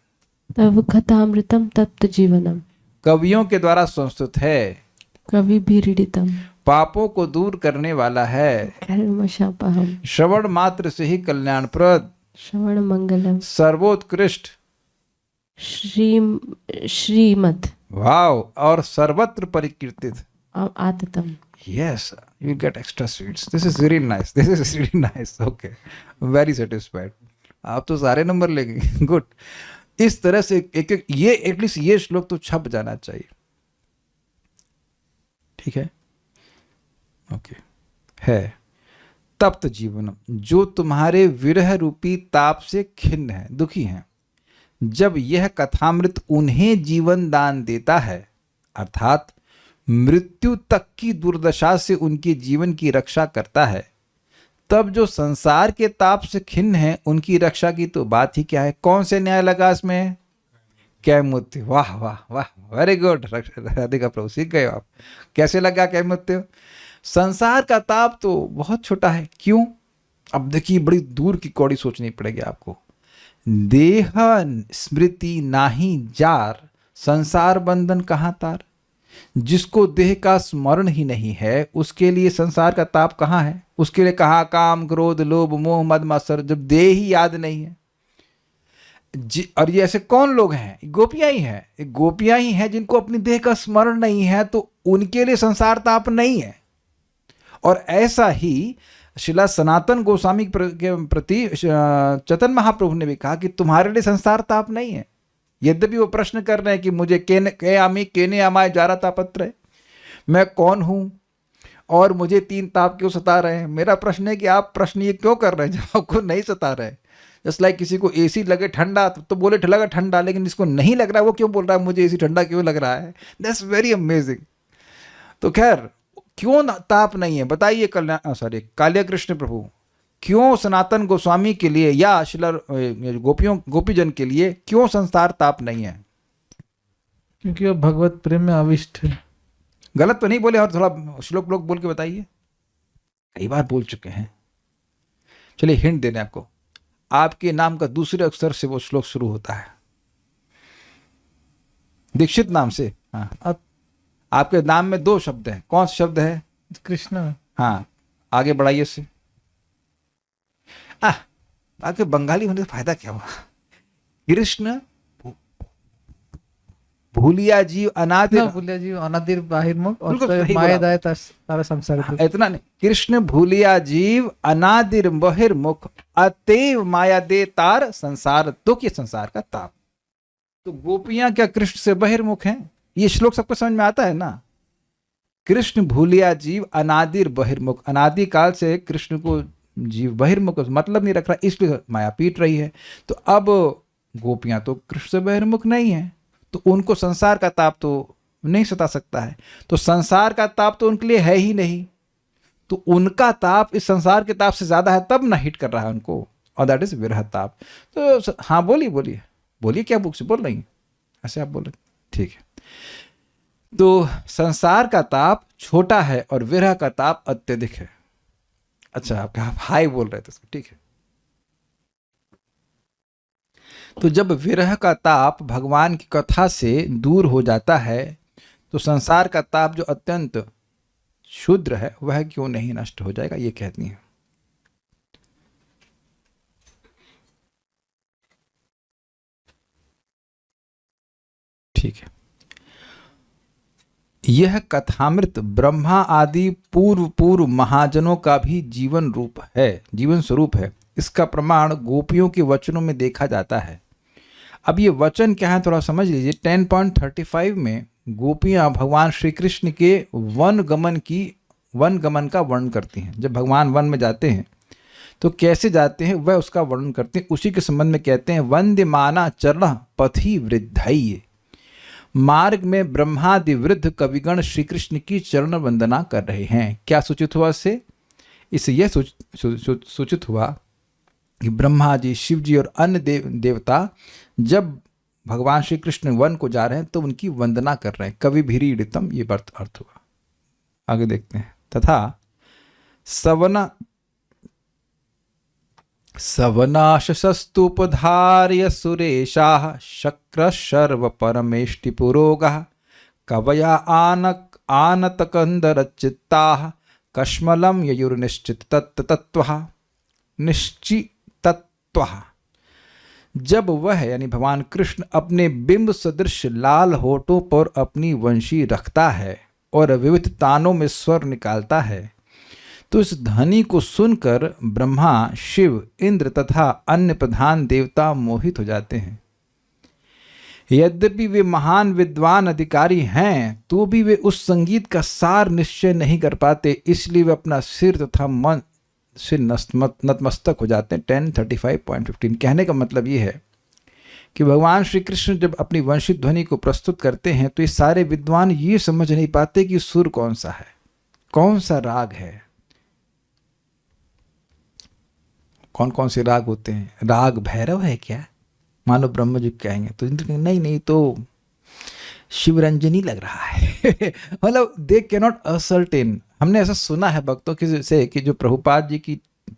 तव कथामृतम तप्त जीवनम, कवियों के द्वारा संस्तुत है, कवि भीरिडितम, पापों को दूर करने वाला है, कल्मषापहम, श्रवण मात्र से ही कल्याणप्रद, श्रवण मंगलम, सर्वोत्कृष्ट, श्रीमद, वाव, और सर्वत्र परिकीर्तित, आततम। Yes, you get extra sweets. This is really nice. This is really nice. Okay, very satisfied. आप तो सारे नंबर लेंगे। गुड। इस तरह से एक ये एटलीस्ट ये श्लोक तो छप जाना चाहिए। ठीक है, ओके। है तप्त जीवनम, जो तुम्हारे विरह रूपी ताप से खिन्न है, दुखी हैं। जब यह कथामृत उन्हें जीवन दान देता है, अर्थात मृत्यु तक की दुर्दशा से उनके जीवन की रक्षा करता है, तब जो संसार के ताप से खिन्न है उनकी रक्षा की तो बात ही क्या है। कौन से न्याय लगा इसमें? कैमुत्य। वाह वाह वाह, वेरी गुड राधिका प्रभु, सीख गए आप। कैसे लगा कैमुत्य? संसार का ताप तो बहुत छोटा है। क्यों? अब देखिए, बड़ी दूर की कौड़ी सोचनी पड़ेगी आपको। देह स्मृति नाही जार, संसार बंधन कहाँ तार। जिसको देह का स्मरण ही नहीं है, उसके लिए संसार का ताप कहाँ है? उसके लिए कहाँ काम क्रोध लोभ मोह मद मात्सर, जब देह ही याद नहीं है। और ये ऐसे कौन लोग हैं? गोपियां ही हैं। गोपियां ही हैं जिनको अपनी देह का स्मरण नहीं है, तो उनके लिए संसार ताप नहीं है। और ऐसा ही शिला सनातन गोस्वामी के प्रति चैतन्य महाप्रभु ने भी कहा कि तुम्हारे लिए संसार ताप नहीं है। यद्यपि वो प्रश्न कर रहे हैं कि मुझे केने आमाय जारा तापत्र है, मैं कौन हूं और मुझे 3 ताप क्यों सता रहे हैं। मेरा प्रश्न है कि आप प्रश्न ये क्यों कर रहे हैं जब आपको नहीं सता रहे। जस्ट लाइक किसी को एसी लगे ठंडा तो बोले लगा ठंडा, लेकिन जिसको नहीं लग रहा है वो क्यों बोल रहा है मुझे एसी ठंडा क्यों लग रहा है। That's very amazing. तो खैर, क्यों ताप नहीं है बताइए कालिया कृष्ण प्रभु, क्यों सनातन गोस्वामी के लिए या शिला गोपीजन के लिए क्यों संसार ताप नहीं है? क्योंकि वो भगवत प्रेम में आविष्ट है। गलत तो नहीं बोले? और थोड़ा श्लोक बोल के बताइए। कई बार बोल चुके हैं। चलिए हिंट देने आपको, आपके नाम का दूसरे अक्षर से वो श्लोक शुरू होता है, दीक्षित नाम से। हाँ, आपके नाम में 2 शब्द हैं। कौन सा शब्द है? कृष्ण। हाँ, आगे बढ़ाइए से। आगे बंगाली होने से फायदा क्या हुआ? कृष्ण भूलिया जीव अनादिर, भूलिया जीव अनादिर बाहिर्मुख और सही मायादाय तारा संसार। इतना नहीं, कृष्ण भूलिया जीव अनादिर बहिर्मुख अतएव माया दे तार संसार दुख, ये संसार का ताप। तो गोपियां क्या कृष्ण से बहिर्मुख हैं? ये श्लोक सबको समझ में आता है ना। कृष्ण भूलिया जीव अनादिर बहिर्मुख, अनादि काल से कृष्ण को जीव बहिर्मुख मतलब नहीं रख रहा, इसलिए माया पीट रही है। तो अब गोपियां तो कृष्ण से बहिर्मुख नहीं है, तो उनको संसार का ताप तो नहीं सता सकता है। तो संसार का ताप तो उनके लिए है ही नहीं, तो उनका ताप इस संसार के ताप से ज्यादा है, तब ना हिट कर रहा है उनको, और दैट इज विरह ताप। तो हाँ, बोलिए क्या बुक से बोल रही हैं? ऐसे आप बोल रहे, ठीक है। तो संसार का ताप छोटा है और विरह का ताप अत्यधिक है। अच्छा, आप हाई बोल रहे थे, ठीक है। तो जब विरह का ताप भगवान की कथा से दूर हो जाता है, तो संसार का ताप जो अत्यंत क्षुद्र है वह क्यों नहीं नष्ट हो जाएगा, ये कहती हैं। ठीक है। यह कथामृत ब्रह्मा आदि पूर्व महाजनों का भी जीवन रूप है, जीवन स्वरूप है। इसका प्रमाण गोपियों के वचनों में देखा जाता है। अब ये वचन क्या है थोड़ा समझ लीजिए। 10.35 में गोपियां भगवान श्री कृष्ण के वन गमन की वन गमन का वर्णन करती हैं। जब भगवान वन में जाते हैं तो कैसे जाते हैं वह उसका वर्णन करते हैं। उसी के संबंध में कहते हैं वंद्यमाना चरण पथि वृद्धय। मार्ग में ब्रह्मादि वृद्ध कविगण श्री कृष्ण की चरण वंदना कर रहे हैं। क्या सूचित हुआ इससे यह सूचित हुआ कि ब्रह्मा जी, शिव जी और अन्य देवता जब भगवान श्री कृष्ण वन को जा रहे हैं तो उनकी वंदना कर रहे हैं। कवि भीरीडितम, ये अर्थ हुआ। आगे देखते हैं। तथा सवनाशस्तुपधार्य सुरेशाः शक्र शर्व परमेष्टि पुरोगः कवया आनतकंदरचित्ताः कश्मलं निश्चितत्वः। जब वह यानी भगवान कृष्ण अपने बिंब सदृश लाल होठों पर अपनी वंशी रखता है और विविध तानों में स्वर निकालता है तो इस ध्वनि को सुनकर ब्रह्मा, शिव, इंद्र तथा अन्य प्रधान देवता मोहित हो जाते हैं। यद्यपि वे महान विद्वान अधिकारी हैं तो भी वे उस संगीत का सार निश्चय नहीं कर पाते, इसलिए वे अपना सिर तथा मन से नतमस्तक हो जाते हैं। 10:35.15 कहने का मतलब ये है कि भगवान श्री कृष्ण जब अपनी वंशित ध्वनि को प्रस्तुत करते हैं तो ये सारे विद्वान ये समझ नहीं पाते कि सुर कौन सा है, कौन सा राग है। कौन कौन से राग होते हैं? राग भैरव है क्या? मान लो ब्रह्म जी कहेंगे तो इंद्र कहेंगे नहीं तो शिवरंजनी लग रहा है। मतलब दे कैन नॉट असर्टेन। हमने ऐसा सुना है भक्तों की से कि जो प्रभुपाद जी की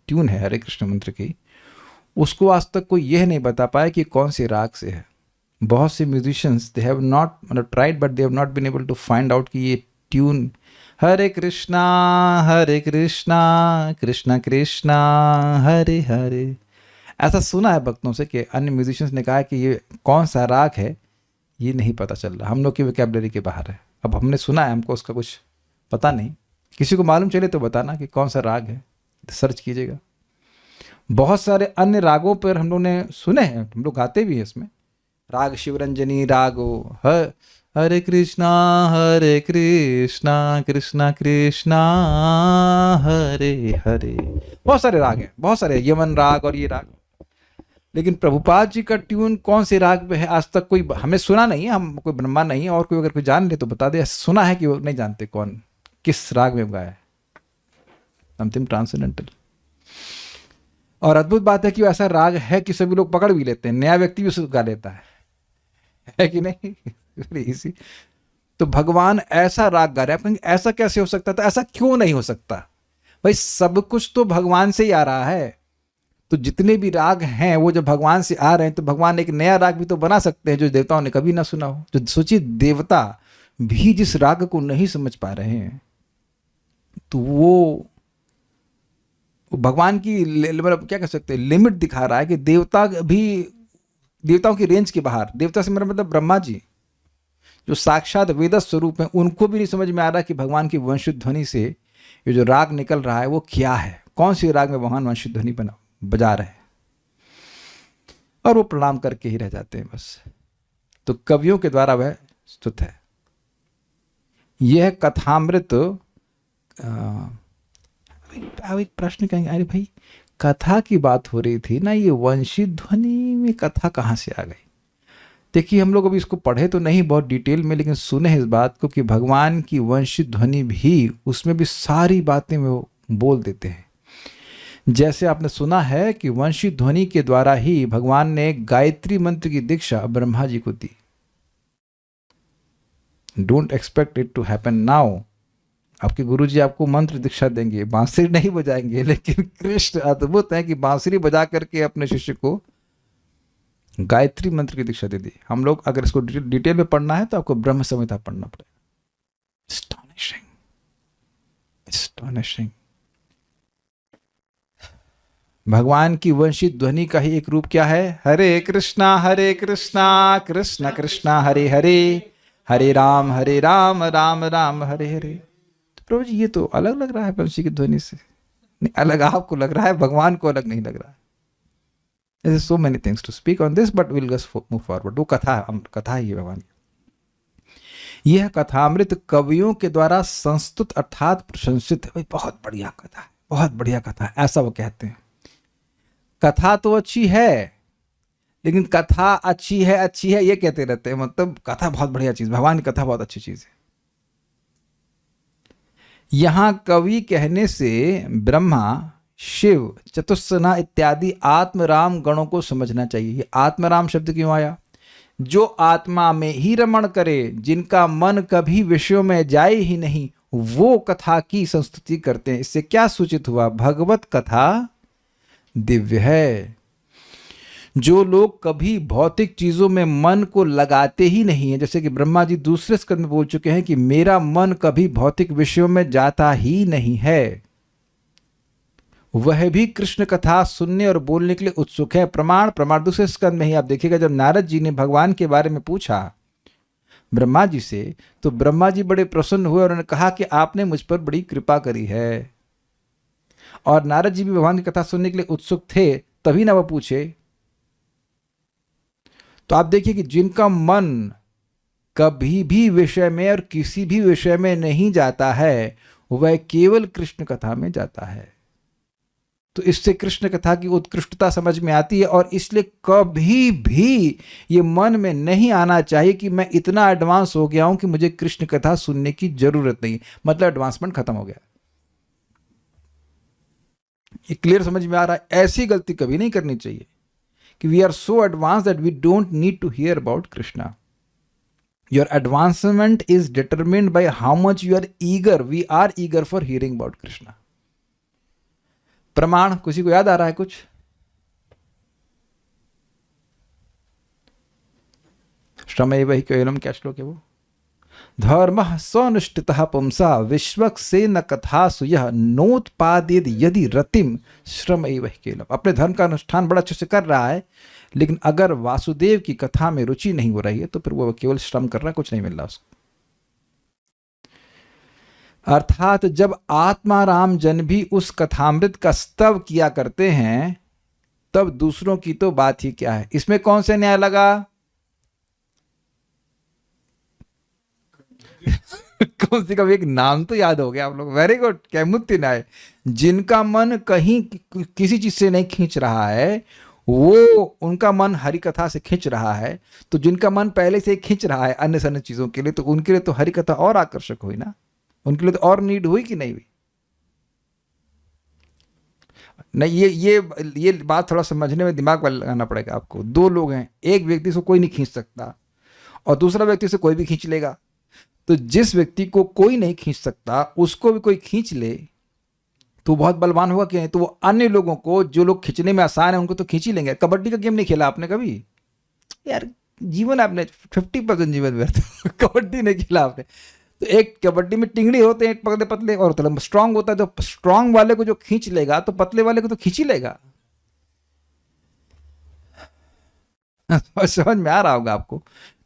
ट्यून है हरे कृष्ण मंत्र की, उसको आज तक कोई यह नहीं बता पाया कि कौन से राग से है। बहुत से musicians they have not tried but they have not been able to find out कि ये ट्यून हरे कृष्णा कृष्णा कृष्णा हरे हरे, ऐसा सुना है भक्तों से कि अन्य म्यूजिशियंस ने कहा कि ये कौन सा राग है ये नहीं पता चल रहा, हम लोग की वोकैबुलरी के बाहर है। अब हमने सुना है, हमको उसका कुछ पता नहीं। किसी को मालूम चले तो बताना कि कौन सा राग है, सर्च कीजिएगा। बहुत सारे अन्य रागों पर हम लोग ने सुने हैं, हम लोग गाते भी हैं इसमें। राग शिवरंजनी, राग हरे कृष्णा कृष्णा कृष्णा हरे हरे, बहुत सारे राग हैं, बहुत सारे यमन राग और ये राग। लेकिन प्रभुपाद जी का ट्यून कौन से राग में है आज तक कोई हमें सुना नहीं है। हम कोई ब्रह्मा नहीं है, और कोई अगर कोई जान ले तो बता दे। सुना है कि वो नहीं जानते कौन किस राग में गाया है, समथिंग ट्रांसेंडेंटल। और अद्भुत बात है कि ऐसा राग है कि सभी लोग पकड़ भी लेते हैं, नया व्यक्ति भी उसको गा लेता है कि नहीं? इसी तो भगवान ऐसा राग गा रहे हैं, ऐसा कैसे हो सकता था? ऐसा क्यों नहीं हो सकता भाई? सब कुछ तो भगवान से ही आ रहा है। तो जितने भी राग हैं वो जब भगवान से आ रहे हैं तो भगवान एक नया राग भी तो बना सकते हैं जो देवताओं ने कभी ना सुना हो। जो सोचिए, देवता भी जिस राग को नहीं समझ पा रहे हैं तो वो भगवान की मतलब क्या कह सकते हैं, लिमिट दिखा रहा है कि देवता भी देवताओं की रेंज के बाहर। देवता से मेरा मतलब ब्रह्मा जी जो साक्षात वेद स्वरूप हैं, उनको भी नहीं समझ में आ रहा कि भगवान की वंशित ध्वनि से ये जो राग निकल रहा है वो क्या है, कौन सी राग में भगवान वंशित ध्वनि बजा रहे हैं। और वो प्रणाम करके ही रह जाते हैं बस। तो कवियों के द्वारा वह स्तुत है। यह कथामृत। अब एक प्रश्न कहेंगे, अरे भाई कथा की बात हो रही थी ना, ये वंशित ध्वनि में कथा कहाँ से आ गई? देखिए, हम लोग अभी इसको पढ़े तो नहीं बहुत डिटेल में, लेकिन सुने हैं इस बात को कि भगवान की वंशित ध्वनि भी, उसमें भी सारी बातें वो बोल देते हैं। जैसे आपने सुना है कि वंशित ध्वनि के द्वारा ही भगवान ने गायत्री मंत्र की दीक्षा ब्रह्मा जी को दी। Don't expect it to happen now. आपके गुरुजी आपको मंत्र दीक्षा देंगे, बांसुरी नहीं बजाएंगे, लेकिन कृष्ण अद्भुत है कि बांसुरी बजा करके अपने शिष्य को गायत्री मंत्र की दीक्षा दे दी। हम लोग अगर इसको डिटेल में पढ़ना है तो आपको ब्रह्म संहिता पढ़ना पड़ेगा। एस्टॉनिशिंग। भगवान की वंशित ध्वनि का ही एक रूप क्या है? हरे कृष्णा कृष्ण कृष्णा हरे हरे, हरे राम राम राम हरे हरे। तो प्रभु जी ये तो अलग लग रहा है वंशी की ध्वनि से। नहीं, अलग आपको लग रहा है, भगवान को अलग नहीं लग रहा है। There is so many things to speak on this, but we'll just move forward. वो कथा ही है भगवान की। यह कथामृत कवियों के द्वारा संस्तुत अर्थात प्रशंसित है। भाई बहुत बढ़िया कथा है, बहुत बढ़िया कथा है, ऐसा वो कहते हैं। कथा तो अच्छी है, लेकिन कथा अच्छी है ये कहते रहते हैं, मतलब कथा बहुत बढ़िया चीज, भगवान की कथा बहुत अच्छी चीज है। यहां कवि कहने से ब्रह्मा, शिव, चतुस्सना इत्यादि आत्मराम गणों को समझना चाहिए। ये आत्मराम शब्द क्यों आया? जो आत्मा में ही रमण करे, जिनका मन कभी विषयों में जाए ही नहीं, वो कथा की संस्तुति करते हैं। इससे क्या सूचित हुआ? भगवत कथा दिव्य है। जो लोग कभी भौतिक चीजों में मन को लगाते ही नहीं है, जैसे कि ब्रह्मा जी दूसरे स्कंद में बोल चुके हैं कि मेरा मन कभी भौतिक विषयों में जाता ही नहीं है, वह भी कृष्ण कथा सुनने और बोलने के लिए उत्सुक है। प्रमाण दूसरे स्कंद में ही आप देखिएगा, जब नारद जी ने भगवान के बारे में पूछा ब्रह्मा जी से, तो ब्रह्मा जी बड़े प्रसन्न हुए और उन्होंने कहा कि आपने मुझ पर बड़ी कृपा करी है। और नारद जी भी भगवान की कथा सुनने के लिए उत्सुक थे, तभी ना वो पूछे। तो आप देखिए कि जिनका मन कभी भी विषय में और किसी भी विषय में नहीं जाता है, वह केवल कृष्ण कथा में जाता है। तो इससे कृष्ण कथा की उत्कृष्टता समझ में आती है। और इसलिए कभी भी ये मन में नहीं आना चाहिए कि मैं इतना एडवांस हो गया हूं कि मुझे कृष्ण कथा सुनने की जरूरत नहीं, मतलब एडवांसमेंट खत्म हो गया। ये क्लियर समझ में आ रहा है? ऐसी गलती कभी नहीं करनी चाहिए कि we are so advance that we don't need to hear about Krishna. Your advancement is determined by how much you are eager, we are eager for hearing about Krishna. प्रमाण किसी को याद आ रहा है कुछ? श्रमेव हि केवलम, क्या श्लोक है वो? धर्मः स्वनुष्ठितः पुंसा विश्वक्सेन कथासु यः नोत्पादेद यदि रतिम श्रमेव हि केवलम। अपने धर्म का अनुष्ठान बड़ा अच्छे से कर रहा है, लेकिन अगर वासुदेव की कथा में रुचि नहीं हो रही है तो फिर वो केवल श्रम कर रहा है, कुछ नहीं मिल रहा उसको। अर्थात जब आत्माराम जन भी उस कथामृत का स्तव किया करते हैं, तब दूसरों की तो बात ही क्या है। इसमें कौन से न्याय लगा? कौन सी? कभी एक नाम तो याद हो गया आप लोग, वेरी गुड, कैमुत्य न्याय। जिनका मन कहीं किसी चीज से नहीं खींच रहा है, वो उनका मन हरि कथा से खींच रहा है। तो जिनका मन पहले से खींच रहा है अन्य अन्य चीजों के लिए, तो उनके लिए तो हरि कथा और आकर्षक हुई ना, उनके लिए तो और नीड हुई कि नहीं हुई? नहीं, ये बात थोड़ा समझने में दिमाग वाला लगाना पड़ेगा आपको। दो लोग हैं, एक व्यक्ति से कोई नहीं खींच सकता और दूसरा व्यक्ति से कोई भी खींच लेगा। तो जिस व्यक्ति को कोई नहीं खींच सकता, उसको भी कोई खींच ले तो बहुत बलवान होगा कि नहीं? तो वो अन्य लोगों को, जो लोग खींचने में आसान है, उनको तो खींच ही लेंगे। कबड्डी का गेम नहीं खेला आपने कभी? यार जीवन आपने 50% जीवन व्यर्थ, कबड्डी नहीं खेला आपने। तो एक कबड्डी में टिंगड़ी होते हैं, एक पतले पतले और तो स्ट्रांग होता है। जो स्ट्रांग वाले को जो खींच लेगा, तो पतले वाले को तो खींच ही लेगा। समझ में आ रहा होगा आपको?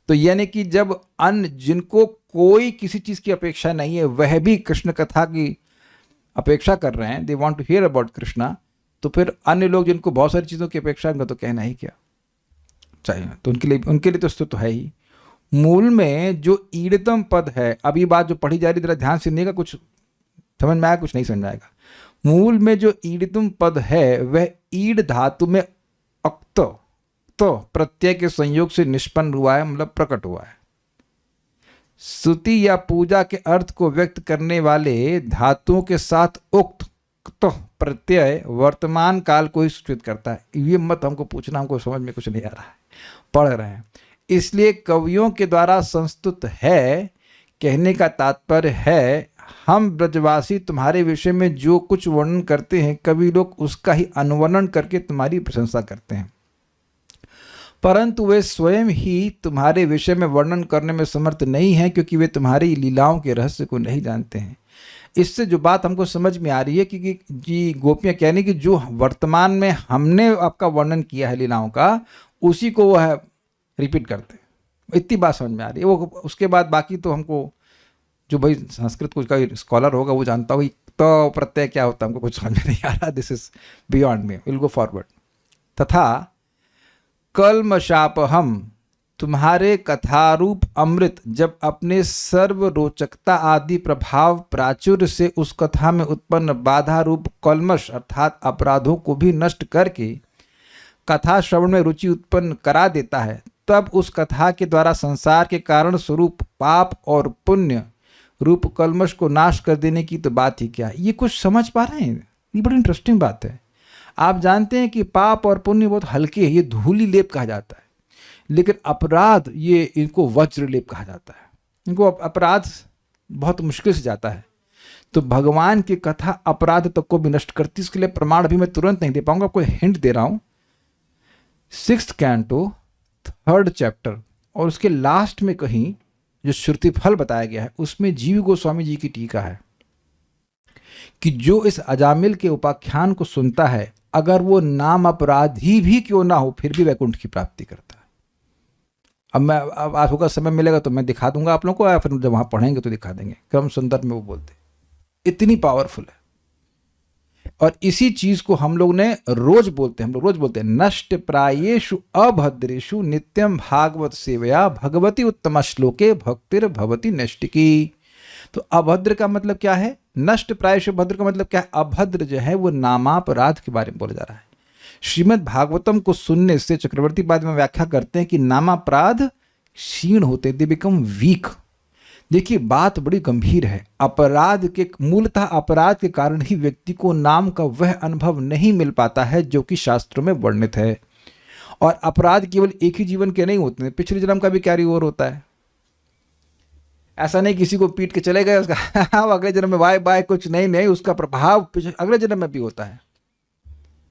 तो यानी कि जब अन्य जिनको कोई किसी चीज की अपेक्षा नहीं है, वह भी कृष्ण कथा की अपेक्षा कर रहे हैं, they want to hear about Krishna, तो फिर अन्य लोग जिनको बहुत सारी चीजों की अपेक्षा है, उनका तो कहना ही क्या चाहिए। तो उनके लिए तो स्तुति है ही। मूल में जो ईड़तम पद है, अब ये बात जो पढ़ी जा रही, जरा ध्यान से सुनिएगा, कुछ समझ में आया, कुछ नहीं समझ आएगा। मूल में जो ईड़तम पद है, वह ईड़ धातु में अक्त तो प्रत्यय के संयोग से निष्पन्न हुआ है, मतलब प्रकट हुआ है। स्तुति या पूजा के अर्थ को व्यक्त करने वाले धातुओं के साथ उक्त तो प्रत्यय वर्तमान काल को ही सूचित करता है। ये मत हमको पूछना, हमको समझ में कुछ नहीं आ रहा है, पढ़ रहे हैं। इसलिए कवियों के द्वारा संस्तुत है, कहने का तात्पर्य है हम ब्रजवासी तुम्हारे विषय में जो कुछ वर्णन करते हैं, कवि लोग उसका ही अनुवर्णन करके तुम्हारी प्रशंसा करते हैं, परंतु वे स्वयं ही तुम्हारे विषय में वर्णन करने में समर्थ नहीं हैं, क्योंकि वे तुम्हारी लीलाओं के रहस्य को नहीं जानते हैं। इससे जो बात हमको समझ में आ रही है कि जी गोपियाँ कहने की जो वर्तमान में हमने आपका वर्णन किया है लीलाओं का, उसी को वह रिपीट करते हैं। इतनी बात समझ में आ रही है। वो उसके बाद बाकी तो हमको, जो भाई संस्कृत कुछ का स्कॉलर होगा वो जानता होगा तो प्रत्यय क्या होता है, हमको कुछ समझ में नहीं आ रहा। This is beyond me, will go forward. तथा कल्मशापहम, तुम्हारे कथारूप अमृत जब अपने सर्व रोचकता आदि प्रभाव प्राचुर्य से उस कथा में उत्पन्न बाधा रूप कल्मश अर्थात अपराधों को भी नष्ट करके कथा श्रवण में रुचि उत्पन्न करा देता है, तब उस कथा के द्वारा संसार के कारण स्वरूप पाप और पुण्य रूप कल्मश को नाश कर देने की तो बात ही क्या। ये कुछ समझ पा रहे हैं? ये बड़ी इंटरेस्टिंग बात है। आप जानते हैं कि पाप और पुण्य बहुत हल्के हैं, ये धूली लेप कहा जाता है, लेकिन अपराध ये इनको वज्र लेप कहा जाता है। इनको अपराध बहुत मुश्किल से जाता है। तो भगवान की कथा अपराध तक को भी नष्ट करती। इसके लिए प्रमाण अभी मैं तुरंत नहीं दे पाऊंगा, कोई हिंट दे रहा हूं। 6th कैंटो 3rd चैप्टर और उसके लास्ट में कहीं जो श्रुति फल बताया गया है उसमें जीव गोस्वामी जी की टीका है कि जो इस अजामिल के उपाख्यान को सुनता है, अगर वो नाम अपराधी भी क्यों ना हो, फिर भी वैकुंठ की प्राप्ति करता है। अब आपको समय मिलेगा तो मैं दिखा दूंगा आप लोगों को, या फिर जब वहां पढ़ेंगे तो दिखा देंगे। क्रम सुंदर में वो बोलते इतनी पावरफुल है। और इसी चीज को हम लोग ने रोज बोलते हैं, हम लोग रोज बोलते हैं, नष्ट प्रायेषु अभद्रेषु नित्यम भागवत सेवया भगवती उत्तम श्लोके भक्तिर भवती नष्टिकी। तो अभद्र का मतलब क्या है? नष्ट प्रायेषु भद्र का मतलब क्या है? अभद्र जो है वो नामापराध के बारे में बोला जा रहा है। श्रीमद् भागवतम को सुनने से चक्रवर्ती बाद में व्याख्या करते हैं कि नामापराध क्षीण होते, दे बिकम वीक। देखिए बात बड़ी गंभीर है। अपराध के मूलतः अपराध के कारण ही व्यक्ति को नाम का वह अनुभव नहीं मिल पाता है जो कि शास्त्रों में वर्णित है। और अपराध केवल एक ही जीवन के नहीं होते हैं, पिछले जन्म का भी कैरी ओवर होता है। ऐसा नहीं किसी को पीट के चले गए उसका अगले जन्म में बाय बाय कुछ नहीं, उसका प्रभाव अगले जन्म में भी होता है।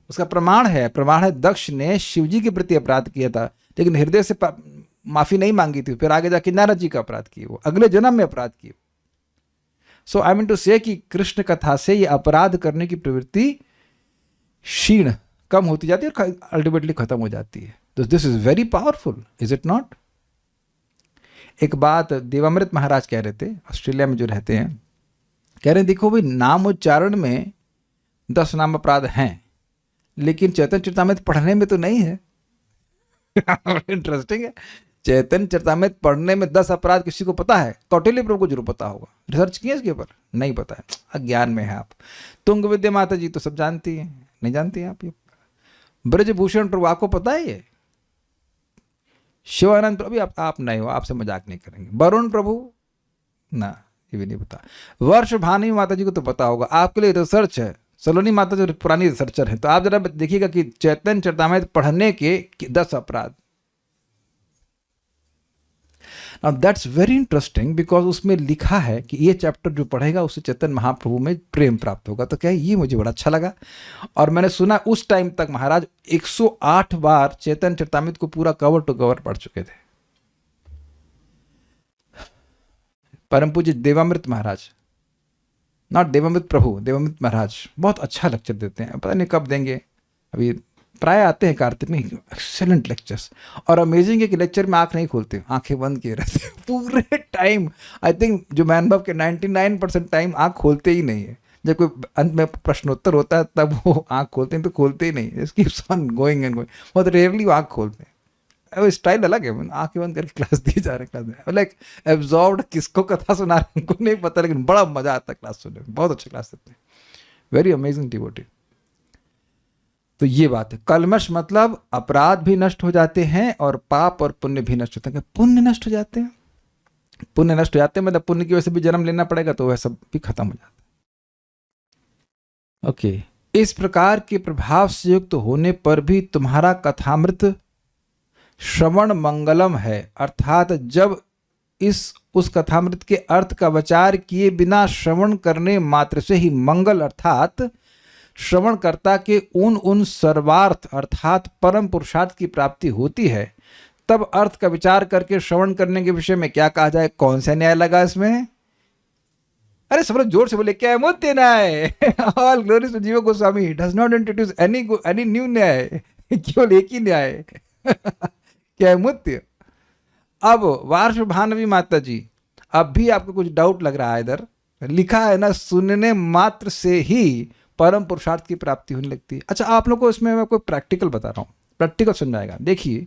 उसका प्रमाण है दक्ष ने शिवजी के प्रति अपराध किया था, लेकिन हृदय से माफी नहीं मांगी थी, फिर आगे जाके नारद जी का अपराध किए, वो अगले जन्म में अपराध किए। सो आई मीन टू से कि कृष्ण कथा से ये अपराध करने की प्रवृत्ति क्षीण कम होती जाती है और अल्टीमेटली खत्म हो जाती है। तो this is very powerful, is it not? एक बात देवामृत महाराज कह रहे थे, ऑस्ट्रेलिया में जो रहते हैं, कह रहे हैं देखो भाई नाम उच्चारण में 10 नाम अपराध हैं, लेकिन चैतन्य चरितामृत पढ़ने में तो नहीं है। इंटरेस्टिंग है। चैतन्य चरितामृत पढ़ने में 10 अपराध किसी को पता है? कौटिल्य प्रभु को जरूर पता होगा। रिसर्च किया इसके ऊपर? नहीं पता है, अज्ञान में है आप। तुंग विद्या माता जी तो सब जानती हैं, नहीं जानती हैं आप? ये ब्रजभूषण प्रभु आपको पता है? ये शिवानंद प्रभु आप नहीं हो, आपसे मजाक नहीं करेंगे। वरुण प्रभु ना, ये भी नहीं पता। वर्ष भानी माता जी को तो पता होगा, आपके लिए रिसर्च है। सलोनी माता जो पुरानी रिसर्चर है, तो आप जरा देखिएगा कि चैतन्य चरितामृत पढ़ने के 10 अपराध। Now that's very interesting because उसमें लिखा है कि ये चैप्टर जो पढ़ेगा उससे चैतन्य महाप्रभु में प्रेम प्राप्त होगा। तो क्या ये मुझे बड़ा अच्छा लगा। और मैंने सुना उस टाइम तक महाराज 108 बार चैतन्य चरितामृत को पूरा कवर टू कवर पढ़ चुके थे। परम पूज्य देवामृत महाराज, नॉट देवामृत प्रभु, देवामृत महाराज बहुत अच्छा लेक्चर देते हैं। पता नहीं कब देंगे, अभी प्राय आते हैं कार्तिक में। Excellent lectures. और अमेजिंग है कि लेक्चर में आंख नहीं खोलते, आंखें बंद किए रहते हैं पूरे टाइम। आई थिंक जो मैं अनुभव के 99% टाइम आंख खोलते ही नहीं है। जब कोई अंत में प्रश्नोत्तर होता है तब वो आंख खोलते हैं, तो खोलते ही नहीं। It keeps on going and going. बहुत रेयरली वो आंख खोलते हैं। वो स्टाइल अलग है, आंखें बंद करके क्लास दिए जा रहे हैं। क्लास में लाइक एब्जॉर्ब्ड, किसको कथा सुना रहे हैं उनको नहीं पता, लेकिन बड़ा मजा आता है क्लास सुनने में। बहुत अच्छा क्लास देते हैं, वेरी अमेजिंग डिवोटी। तो ये बात है। कलमश मतलब अपराध भी नष्ट हो जाते हैं और पाप और पुण्य भी नष्ट होते हैं। पुण्य नष्ट हो जाते हैं, पुण्य नष्ट हो जाते हैं मतलब पुण्य की वजह से भी जन्म लेना पड़ेगा, तो वह सब भी खत्म हो जाता है। ओके, इस प्रकार के प्रभाव से युक्त होने पर भी तुम्हारा कथामृत श्रवण मंगलम है, अर्थात जब उस कथामृत के अर्थ का विचार किए बिना श्रवण करने मात्र से ही मंगल अर्थात श्रवणकर्ता के उन सर्वार्थ अर्थात परम पुरुषार्थ की प्राप्ति होती है। तब अर्थ का विचार करके श्रवण करने के विषय में क्या कहा जाए? कौन सा न्याय लगा इसमें? अरे सब लोग जोर से बोले, क्या मुत्य न्याय। ऑल ग्लोरीज टू जीव Goswami does not introduce any new न्याय, केवल एक ही न्याय। क्या मुत्य। अब वार्ष भानवी माता जी, अब भी आपको कुछ डाउट लग रहा है? इधर लिखा है ना, सुनने मात्र से ही परम पुरुषार्थ की प्राप्ति होने लगती है। अच्छा, आप लोगों को इसमें मैं कोई प्रैक्टिकल बता रहा हूँ, प्रैक्टिकल समझाएगा। देखिए,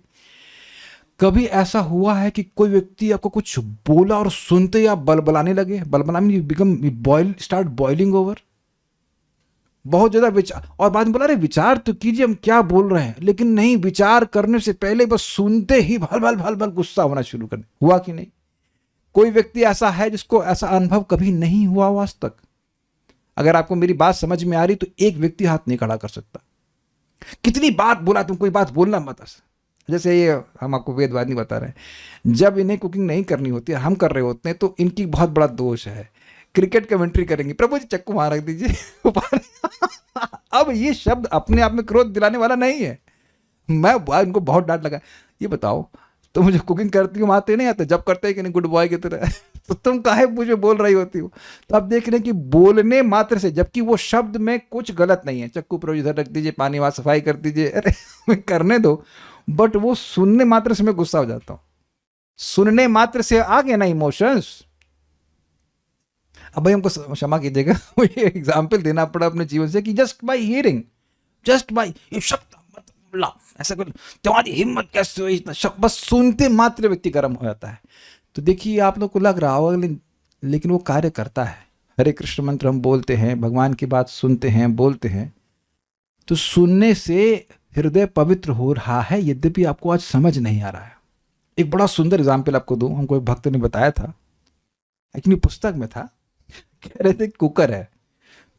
कभी ऐसा हुआ है कि कोई व्यक्ति आपको कुछ बोला और सुनते ही आप बलबलाने लगे? बलबलाने become boil start boiling over, बहुत ज़्यादा विचार, और बाद में बोला अरे विचार तो कीजिए हम क्या बोल रहे हैं, लेकिन नहीं, विचार करने से पहले बस सुनते ही भल भल भल भल गुस्सा होना शुरू कर। हुआ कि नहीं? कोई व्यक्ति ऐसा है जिसको ऐसा अनुभव कभी नहीं हुआ हो आज तक? अगर आपको मेरी बात समझ में आ रही तो एक व्यक्ति हाथ नहीं खड़ा कर सकता। कितनी बात बोला तुम, कोई बात बोलना मत। जैसे ये हम आपको वेदवादी बता रहे हैं, जब इन्हें कुकिंग नहीं करनी होती है, हम कर रहे होते हैं, तो इनकी बहुत बड़ा दोष है। क्रिकेट कमेंट्री करेंगे, प्रभु जी चक्कू वहां रख दीजिए। अब ये शब्द अपने आप में क्रोध दिलाने वाला नहीं है। मैं इनको बहुत डांट लगा, ये बताओ तो मुझे कुकिंग करती हूँ आते नहीं आते? जब करते हैं कि नहीं गुड बॉय की तरह तो तुम काहे मुझे बोल रही होती हो? तो आप देख रहे हैं कि बोलने मात्र से, जबकि वो शब्द में कुछ गलत नहीं है, चक्कू प्रभु इधर रख दीजिए, पानी वहां सफाई कर दीजिए, अरे करने दो, बट वो सुनने मात्र से मैं गुस्सा हो जाता हूं। सुनने मात्र से आ गया ना इमोशंस। अब भाई हमको क्षमा कीजिएगा, मुझे एग्जाम्पल देना पड़ा अपने जीवन से कि just by hearing, just by ये शब्द मत बोला, ऐसा कर, तुम्हारी हिम्मत कैसे हुई इतना शब्द, बस सुनते मात्र व्यक्ति गर्म हो जाता है। तो देखिए आप लोग को लग रहा होगा, लेकिन वो कार्य करता है। हरे कृष्ण मंत्र हम बोलते हैं, भगवान की बात सुनते हैं, बोलते हैं, तो सुनने से हृदय पवित्र हो रहा है, यद्यपि आपको आज समझ नहीं आ रहा है। एक बड़ा सुंदर एग्जाम्पल आपको दूं, हमको एक भक्त ने बताया था, एक्चुअली पुस्तक में था, कह रहे थे कुकर है,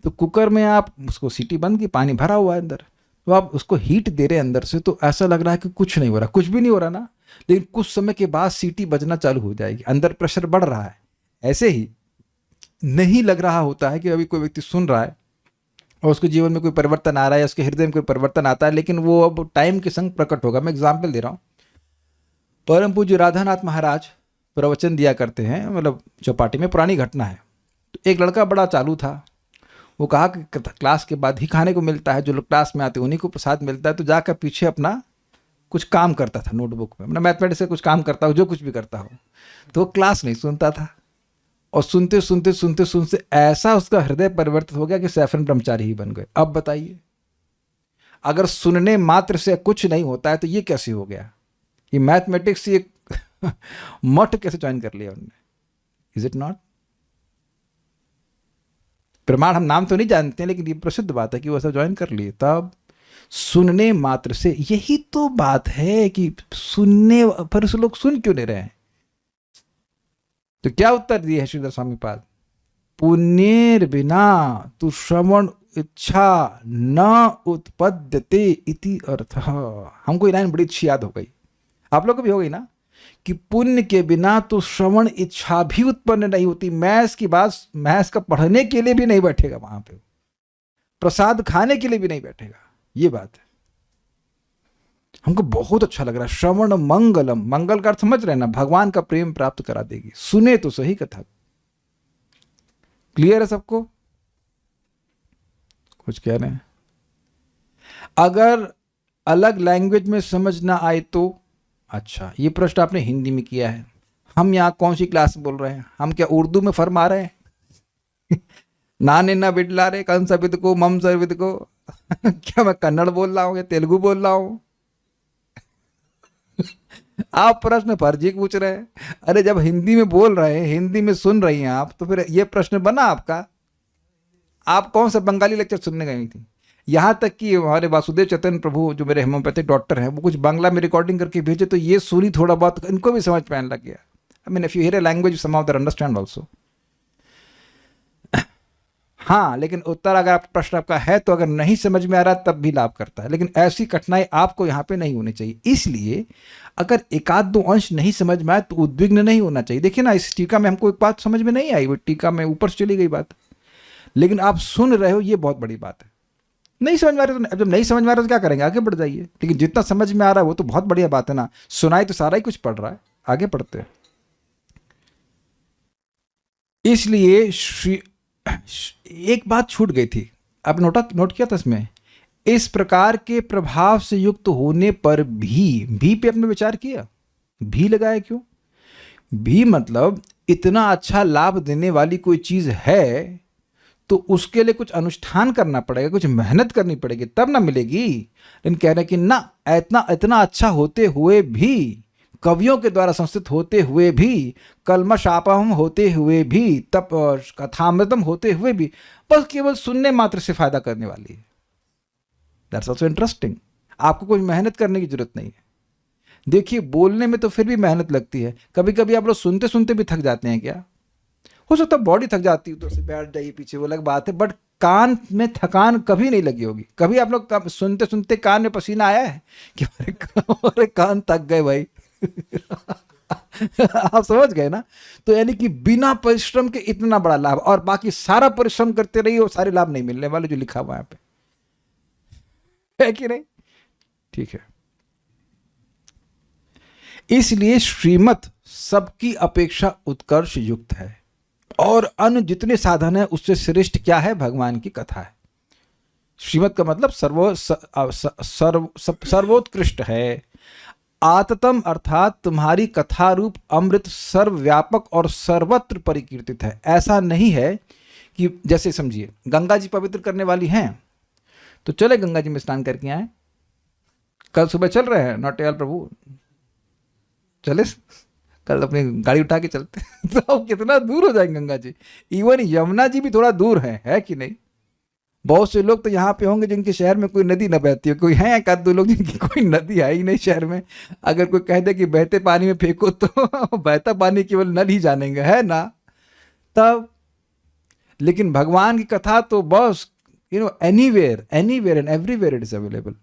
तो कुकर में आप उसको सीटी बंद की, पानी भरा हुआ है अंदर, तो आप उसको हीट दे रहे हैं अंदर से, तो ऐसा लग रहा है कि कुछ नहीं हो रहा, कुछ भी नहीं हो रहा ना, लेकिन कुछ समय के बाद सीटी बजना चालू हो जाएगी, अंदर प्रेशर बढ़ रहा है। ऐसे ही नहीं लग रहा होता है कि अभी कोई व्यक्ति सुन रहा है और उसके जीवन में कोई परिवर्तन आ रहा है, उसके हृदय में कोई परिवर्तन आता है, लेकिन वो अब टाइम के संग प्रकट होगा। मैं एग्जाम्पल दे रहा हूँ, परम पूज्य राधानाथ महाराज प्रवचन दिया करते हैं, मतलब चौपाटी में, पुरानी घटना है। तो एक लड़का बड़ा चालू था, वो कहा कि क्लास के बाद ही खाने को मिलता है, जो लोग क्लास में आते हैं उन्हीं को प्रसाद मिलता है, तो जाकर पीछे अपना कुछ काम करता था नोटबुक में, मतलब मैथमेटिक्स से कुछ काम करता हो, जो कुछ भी करता हो, तो वो क्लास नहीं सुनता था, और सुनते सुनते सुनते सुनते ऐसा उसका हृदय परिवर्तित हो गया कि सैफरन ब्रह्मचारी ही बन गए। अब बताइए, अगर सुनने मात्र से कुछ नहीं होता है तो ये कैसे हो गया? ये मैथमेटिक्स एक मठ कैसे ज्वाइन कर लिया उन्होंने? Is it not? प्रमाण हम नाम तो नहीं जानते, लेकिन ये प्रसिद्ध बात है कि वो ऐसा ज्वाइन कर लिए। तब सुनने मात्र से, यही तो बात है कि सुनने पर से लोग सुन क्यों नहीं रहे हैं? तो क्या उत्तर दिए है श्रीधर स्वामी पाद? पुण्येर बिना तु श्रवण इच्छा न उत्पद्यते इति अर्थ। हमको ये लाइन बड़ी अच्छी याद हो गई, आप लोग को भी हो गई ना, कि पुण्य के बिना तो श्रवण इच्छा भी उत्पन्न नहीं होती। मैथ्स की बात, मैथ्स का पढ़ने के लिए भी नहीं बैठेगा वहां पे, प्रसाद खाने के लिए भी नहीं बैठेगा, ये बात है। हमको बहुत अच्छा लग रहा है। श्रवण मंगलम, मंगल का अर्थ समझ रहे हैं ना, भगवान का प्रेम प्राप्त करा देगी। सुने तो सही कथा। क्लियर है सबको? कुछ कह रहे हैं? अगर अलग लैंग्वेज में समझ ना आए तो? अच्छा, ये प्रश्न आपने हिंदी में किया है। हम यहाँ कौन सी क्लास बोल रहे हैं? हम क्या उर्दू में फरमा रहे हैं? नाने ना बिडला रे कौन सा विद को मम सर विद को क्या मैं कन्नड़ बोल रहा हूँ या तेलुगु बोल रहा हूँ? आप प्रश्न फर्जी पूछ रहे हैं। अरे जब हिंदी में बोल रहे हैं, हिंदी में सुन रही हैं आप, तो फिर ये प्रश्न बना आपका। आप कौन सा बंगाली लेक्चर सुनने गई थी? यहाँ तक कि हमारे वासुदेव चैतन्य प्रभु जो मेरे होम्योपैथिक डॉक्टर हैं, वो कुछ बांग्ला में रिकॉर्डिंग करके भेजे, तो ये सुनी थोड़ा बहुत, इनको भी समझ में आने लग गया। I mean if you hear a language some of the understand also. हाँ, लेकिन उत्तर अगर आप प्रश्न आपका है तो अगर नहीं समझ में आ रहा तब भी लाभ करता है, लेकिन ऐसी कठिनाई आपको यहाँ पे नहीं होनी चाहिए। इसलिए अगर एक आध दो अंश नहीं समझ में आए तो उद्विग्न नहीं होना चाहिए। देखिए ना, इस टीका में हमको एक बात समझ में नहीं आई, वो टीका में ऊपर से चली गई बात, लेकिन आप सुन रहे हो, ये बहुत बड़ी बात है। नहीं समझ में आ रहा है तो, जब नहीं समझ में आ रहा है तो क्या करेंगे? आगे बढ़ जाइए। लेकिन जितना समझ में आ रहा है वो तो बहुत बढ़िया बात है ना। सुनाई तो सारा ही कुछ पढ़ रहा है, आगे पढ़ते हैं। इसलिए एक बात छूट गई थी, आप नोट किया था इसमें, इस प्रकार के प्रभाव से युक्त होने पर भी पे आपने विचार किया? भी लगाया क्यों? भी मतलब इतना अच्छा लाभ देने वाली कोई चीज है तो उसके लिए कुछ अनुष्ठान करना पड़ेगा, कुछ मेहनत करनी पड़ेगी, तब ना मिलेगी। लेकिन कह रहे हैं कि ना, इतना अच्छा होते हुए भी कवियों के द्वारा संस्कृत होते हुए भी, कल्मषापहम होते हुए भी, तप कथामृतम होते हुए भी, बस केवल सुनने मात्र से फायदा करने वाली है। That's also interesting. आपको कुछ मेहनत करने की जरूरत नहीं है। देखिए, बोलने में तो फिर भी मेहनत लगती है। कभी कभी आप लोग सुनते सुनते भी थक जाते हैं क्या? हो सकता है बॉडी थक जाती है, तो से बैठ जाइए पीछे, वो अलग बात है, बट कान में थकान कभी नहीं लगी होगी। कभी आप लोग सुनते सुनते कान में पसीना आया है कि अरे कान थक गए भाई? आप समझ गए ना? तो यानी कि बिना परिश्रम के इतना बड़ा लाभ, और बाकी सारा परिश्रम करते रहिए, वो सारे लाभ नहीं मिलने वाले जो लिखा हुआ है यहाँ पे, है कि नहीं? ठीक है। इसलिए श्रीमत सबकी अपेक्षा उत्कर्ष युक्त है, और अन्य जितने साधन है उससे श्रेष्ठ क्या है? भगवान की कथा है। श्रीमत का मतलब सर्वोत्कृष्ट है। आततम अर्थात तुम्हारी कथा रूप अमृत सर्वव्यापक और सर्वत्र परिकीर्तित है। ऐसा नहीं है कि जैसे समझिए गंगा जी पवित्र करने वाली हैं, तो चले गंगा जी में स्नान करके आए। कल सुबह चल रहे हैं नौटियाल प्रभु, चले कल अपनी गाड़ी उठा के चलते तो अब कितना दूर हो जाएंगे गंगा जी। इवन यमुना जी भी थोड़ा दूर है कि नहीं? बहुत से लोग तो यहाँ पे होंगे जिनके शहर में कोई नदी न बहती हो। कोई है एक आध दो लोग जिनकी कोई नदी है ही नहीं शहर में। अगर कोई कह दे कि बहते पानी में फेंको तो बहता पानी केवल नल ही जानेंगे, है ना? तब लेकिन भगवान की कथा तो बस anywhere and everywhere it is available.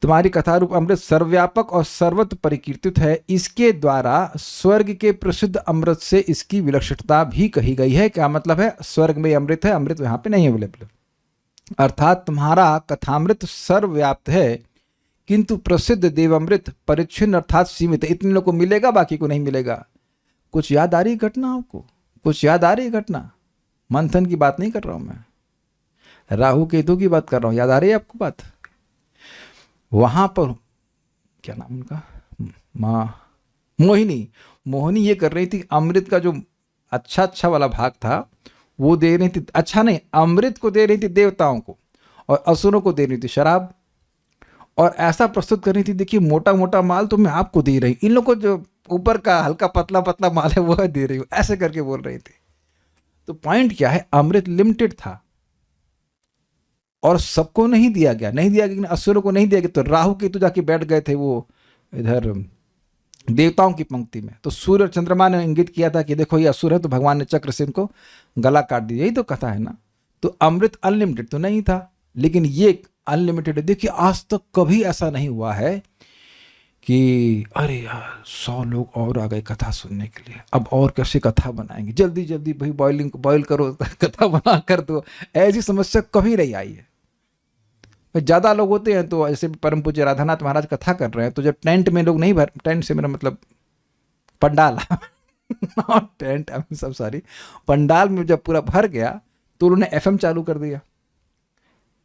तुम्हारी कथा रूप अमृत सर्वव्यापक और सर्वत्र परिकीर्तित है। इसके द्वारा स्वर्ग के प्रसिद्ध अमृत से इसकी विलक्षणता भी कही गई है। क्या मतलब है? स्वर्ग में अमृत है, अमृत यहाँ पे नहीं अवेलेबल। अर्थात तुम्हारा कथामृत सर्वव्याप्त है, किंतु प्रसिद्ध देवामृत परिच्छिन्न अर्थात सीमित है। इतने लोग को मिलेगा, बाकी को नहीं मिलेगा। कुछ याद आ रही घटना आपको? कुछ याद आ रही घटना? मंथन की बात नहीं कर रहा हूं मैं, राहु केतु की बात कर रहा हूं। याद आ रही है आपको बात? वहां पर क्या नाम उनका, मोहिनी ये कर रही थी, अमृत का जो अच्छा वाला भाग था वो दे रही थी। अच्छा नहीं, अमृत को दे रही थी देवताओं को, और असुरों को दे रही थी शराब। और ऐसा प्रस्तुत कर रही थी, देखिए मोटा मोटा माल तो मैं आपको दे रही, इन लोगों को जो ऊपर का हल्का पतला पतला माल है वो दे रही हूँ, ऐसे करके बोल रही थी। तो पॉइंट क्या है? अमृत लिमिटेड था और सबको नहीं दिया गया, असुरों को नहीं दिया गया। तो राहु केतु जाके बैठ गए थे वो इधर देवताओं की पंक्ति में। तो सूर्य और चंद्रमा ने इंगित किया था कि देखो ये असुर है, तो भगवान ने चक्र से इनको गला काट दिया। यही तो कथा है ना। तो अमृत अनलिमिटेड तो नहीं था, लेकिन ये अनलिमिटेड है। देखिए आज तक कभी ऐसा नहीं हुआ है कि अरे यार 100 लोग और आ गए कथा सुनने के लिए, अब और कैसे कथा बनाएंगे, जल्दी जल्दी भाई बॉइल करो कथा बना कर दो। ऐसी समस्या कभी नहीं आई है। ज़्यादा लोग होते हैं तो ऐसे परम पूज्य राधानाथ महाराज कथा कर रहे हैं, तो जब टेंट में लोग नहीं भर, टेंट से मेरा मतलब पंडाल टेंट सब सारी पंडाल में जब पूरा भर गया तो उन्होंने एफएम चालू कर दिया।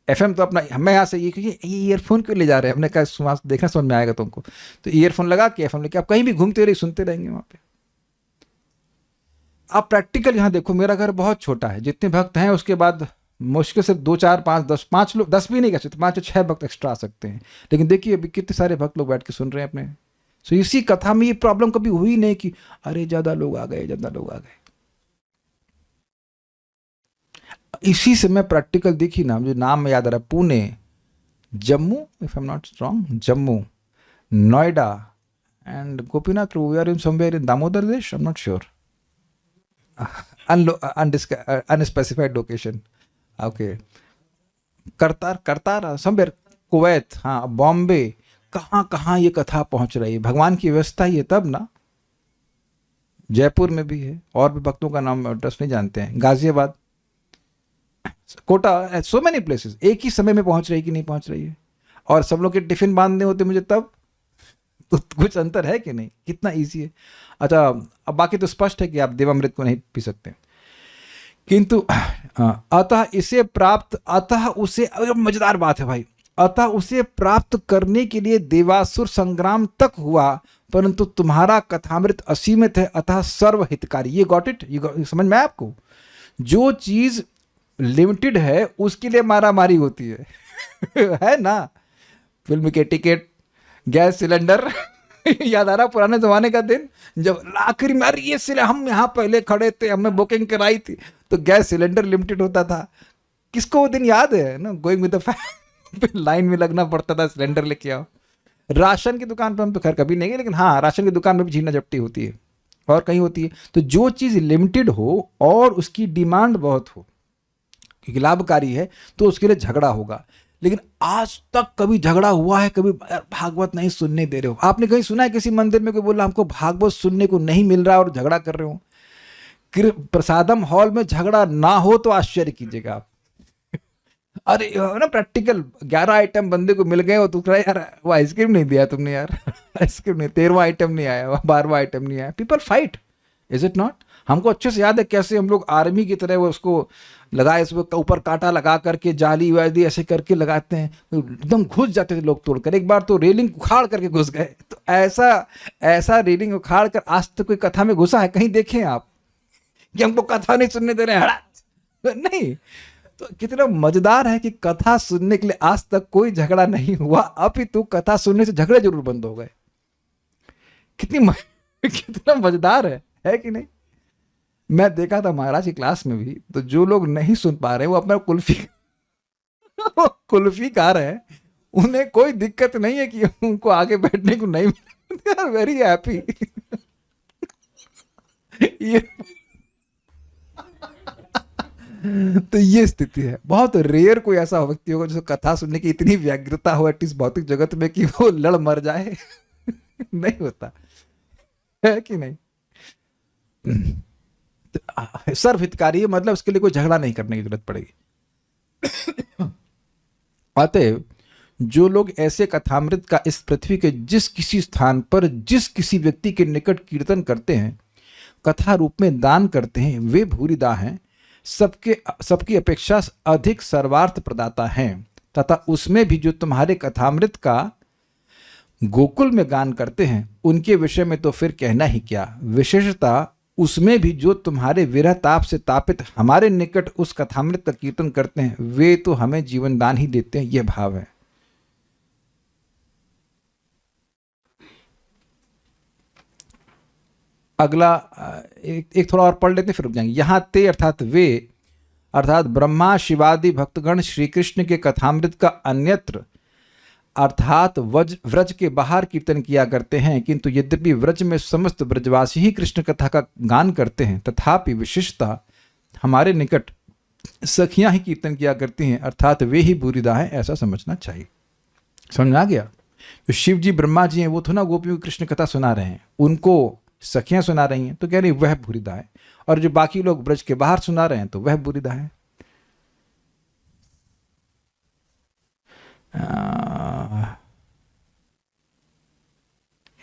एफएम तो अपना, हमें यहाँ से ये ईयरफोन क्यों ले जा रहे हैं? हमने कहा देखना समझ में आएगा तुमको। तो ईयरफोन लगा के एफएम लेके आप कहीं भी घूमते रहिए, सुनते रहेंगे वहाँ पे। आप प्रैक्टिकल यहाँ देखो, मेरा घर बहुत छोटा है, जितने भक्त हैं उसके बाद मुश्किल से 2 4 5 10 5 लोग, 10 भी नहीं कह सकते, 5 से 6 भक्त एक्स्ट्रा आ सकते हैं। लेकिन देखिए अभी कितने सारे भक्त लोग बैठ के सुन रहे हैं अपने। सो इसी कथा में ये प्रॉब्लम कभी हुई नहीं कि अरे ज़्यादा लोग आ गए। इसी से मैं प्रैक्टिकल देखी ना, मुझे नाम में याद आ रहा है, Pune, Jammu, if I am not wrong, Jammu, Noida and Gopinath, we are in somewhere in Damodar Desh, I am not sure, unspecified location. Okay, Kartar somewhere, Kuwait, हाँ, बॉम्बे, कहाँ ये कथा पहुंच रही है। भगवान की व्यवस्था ही है तब ना। जयपुर में भी है, और भी भक्तों का नाम एड्रेस नहीं जानते हैं, Ghaziabad, Kota, so many places. एक ही समय में पहुंच रही कि नहीं पहुंच रही है? और सब लोग के टिफिन बांधने होते मुझे तब, तो कुछ अंतर है कि नहीं? कितना इजी है। अच्छा, अब बाकी तो स्पष्ट है कि आप देवामृत को नहीं पी सकते, किंतु अतः उसे, मजेदार बात है भाई, अतः उसे प्राप्त करने के लिए देवासुर संग्राम तक हुआ, परंतु तुम्हारा कथामृत असीमित है, अतः सर्वहितकारी। ये गॉट इट? ये समझ में आपको? जो चीज लिमिटेड है उसके लिए मारामारी होती है है ना? फिल्म के टिकट, गैस सिलेंडर याद आ रहा पुराने जमाने का दिन जब आखिरी में अरे ये सिले हम यहाँ पहले खड़े थे, हमने बुकिंग कराई थी, तो गैस सिलेंडर लिमिटेड होता था। किसको वो दिन याद है ना, going with the fan, line में लगना पड़ता था, सिलेंडर लेके आओ। राशन की दुकान पर हम तो खैर कभी नहीं गए, लेकिन हाँ राशन की दुकान में भी झीना झपटी होती है और कहीं होती है। तो जो चीज़ लिमिटेड हो और उसकी डिमांड बहुत हो, क्योंकि लाभकारी है, तो उसके लिए झगड़ा होगा। लेकिन आज तक कभी झगड़ा हुआ है? कभी भागवत नहीं सुनने दे रहे हो? आपने कहीं सुना है किसी मंदिर में कोई बोला हमको भागवत सुनने को नहीं मिल रहा और झगड़ा कर रहे हो? प्रसादम हॉल में झगड़ा ना हो तो आश्चर्य कीजिएगा आप। अरे ना प्रैक्टिकल 11 आइटम बंदे को मिल गए और तू कह यार वो आइसक्रीम नहीं दिया तुमने यार, आइसक्रीम नहीं, 13वां आइटम नहीं आया, 12वां आइटम नहीं आया। People fight, is it not? हमको अच्छे से याद है कैसे हम लोग आर्मी की तरह वो उसको लगाए, इसमें ऊपर कांटा लगा करके जाली वाली ऐसे करके लगाते हैं, एकदम घुस जाते थे लोग तोड़कर। एक बार तो रेलिंग उखाड़ करके घुस गए। तो ऐसा रेलिंग उखाड़ कर आज तक कोई कथा में घुसा है? कहीं देखें आप कि हमको कथा नहीं सुनने दे रहे हैं? नहीं। तो कितना मजेदार है कि कथा सुनने के लिए आज तक कोई झगड़ा नहीं हुआ, अपितु कथा सुनने से झगड़े जरूर बंद हो गए। कितना मजेदार है कि नहीं? मैं देखा था महाराज की क्लास में भी, तो जो लोग नहीं सुन पा रहे वो अपना कुल्फी खा रहे हैं, उन्हें कोई दिक्कत नहीं है कि उनको आगे बैठने को नहीं मिला, वेरी हैप्पी। ये तो ये स्थिति है। बहुत रेयर कोई ऐसा व्यक्ति होगा जिसको कथा सुनने की इतनी व्यग्रता हो एटलीस्ट भौतिक जगत में कि वो लड़ मर जाए। नहीं होता है कि नहीं? तो सर्व हितकारी है, मतलब उसके लिए कोई झगड़ा नहीं करने की जरूरत पड़ेगी। अतएव जो लोग ऐसे कथामृत का इस पृथ्वी के जिस किसी स्थान पर जिस किसी व्यक्ति के निकट कीर्तन करते हैं, कथा रूप में दान करते हैं, वे भूरिदा हैं, सबकी अपेक्षा अधिक सर्वार्थ प्रदाता हैं। तथा उसमें भी जो तुम्हारे कथामृत का गोकुल में गान करते हैं, उनके विषय में तो फिर कहना ही क्या। विशेषता उसमें भी जो तुम्हारे विरह ताप से तापित हमारे निकट उस कथामृत का कीर्तन करते हैं, वे तो हमें जीवन दान ही देते हैं, यह भाव है। अगला एक थोड़ा और पढ़ लेते फिर रुक जाएंगे। यहाँ ते अर्थात वे अर्थात ब्रह्मा शिवादि भक्तगण श्री कृष्ण के कथामृत का अन्यत्र अर्थात व्रज के बाहर कीर्तन किया करते हैं, किंतु यद्यपि व्रज में समस्त ब्रजवासी ही कृष्ण कथा का गान करते हैं, तथापि विशिष्टता हमारे निकट सखियां ही कीर्तन किया करती हैं, अर्थात वे ही बुरीदा हैं, ऐसा समझना चाहिए। समझ में आ गया? तो शिव जी ब्रह्मा जी हैं, वो तो ना गोपियों की कृष्ण कथा सुना रहे हैं, उनको सखियां सुना रही हैं, तो कह रही वह बुरीदा है। और जो बाकी लोग ब्रज के बाहर सुना रहे हैं तो वह बुरीदा है।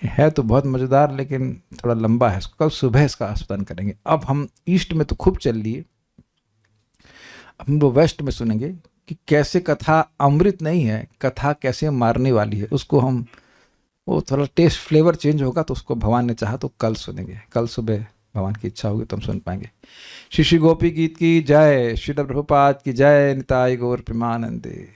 है तो बहुत मज़ेदार लेकिन थोड़ा लंबा है, कल सुबह इसका आस्वादन करेंगे। अब हम ईस्ट में तो खूब चल लिए, अब हम लोग वेस्ट में सुनेंगे कि कैसे कथा अमृत नहीं है, कथा कैसे मारने वाली है। उसको हम वो थोड़ा टेस्ट फ्लेवर चेंज होगा, तो उसको भगवान ने चाहा तो कल सुनेंगे। कल सुबह भगवान की इच्छा होगी तो हम सुन पाएंगे। श्री श्री गोपी गीत की जय, श्री प्रभुपाद की जय, निताय गौर प्रेमानंदे।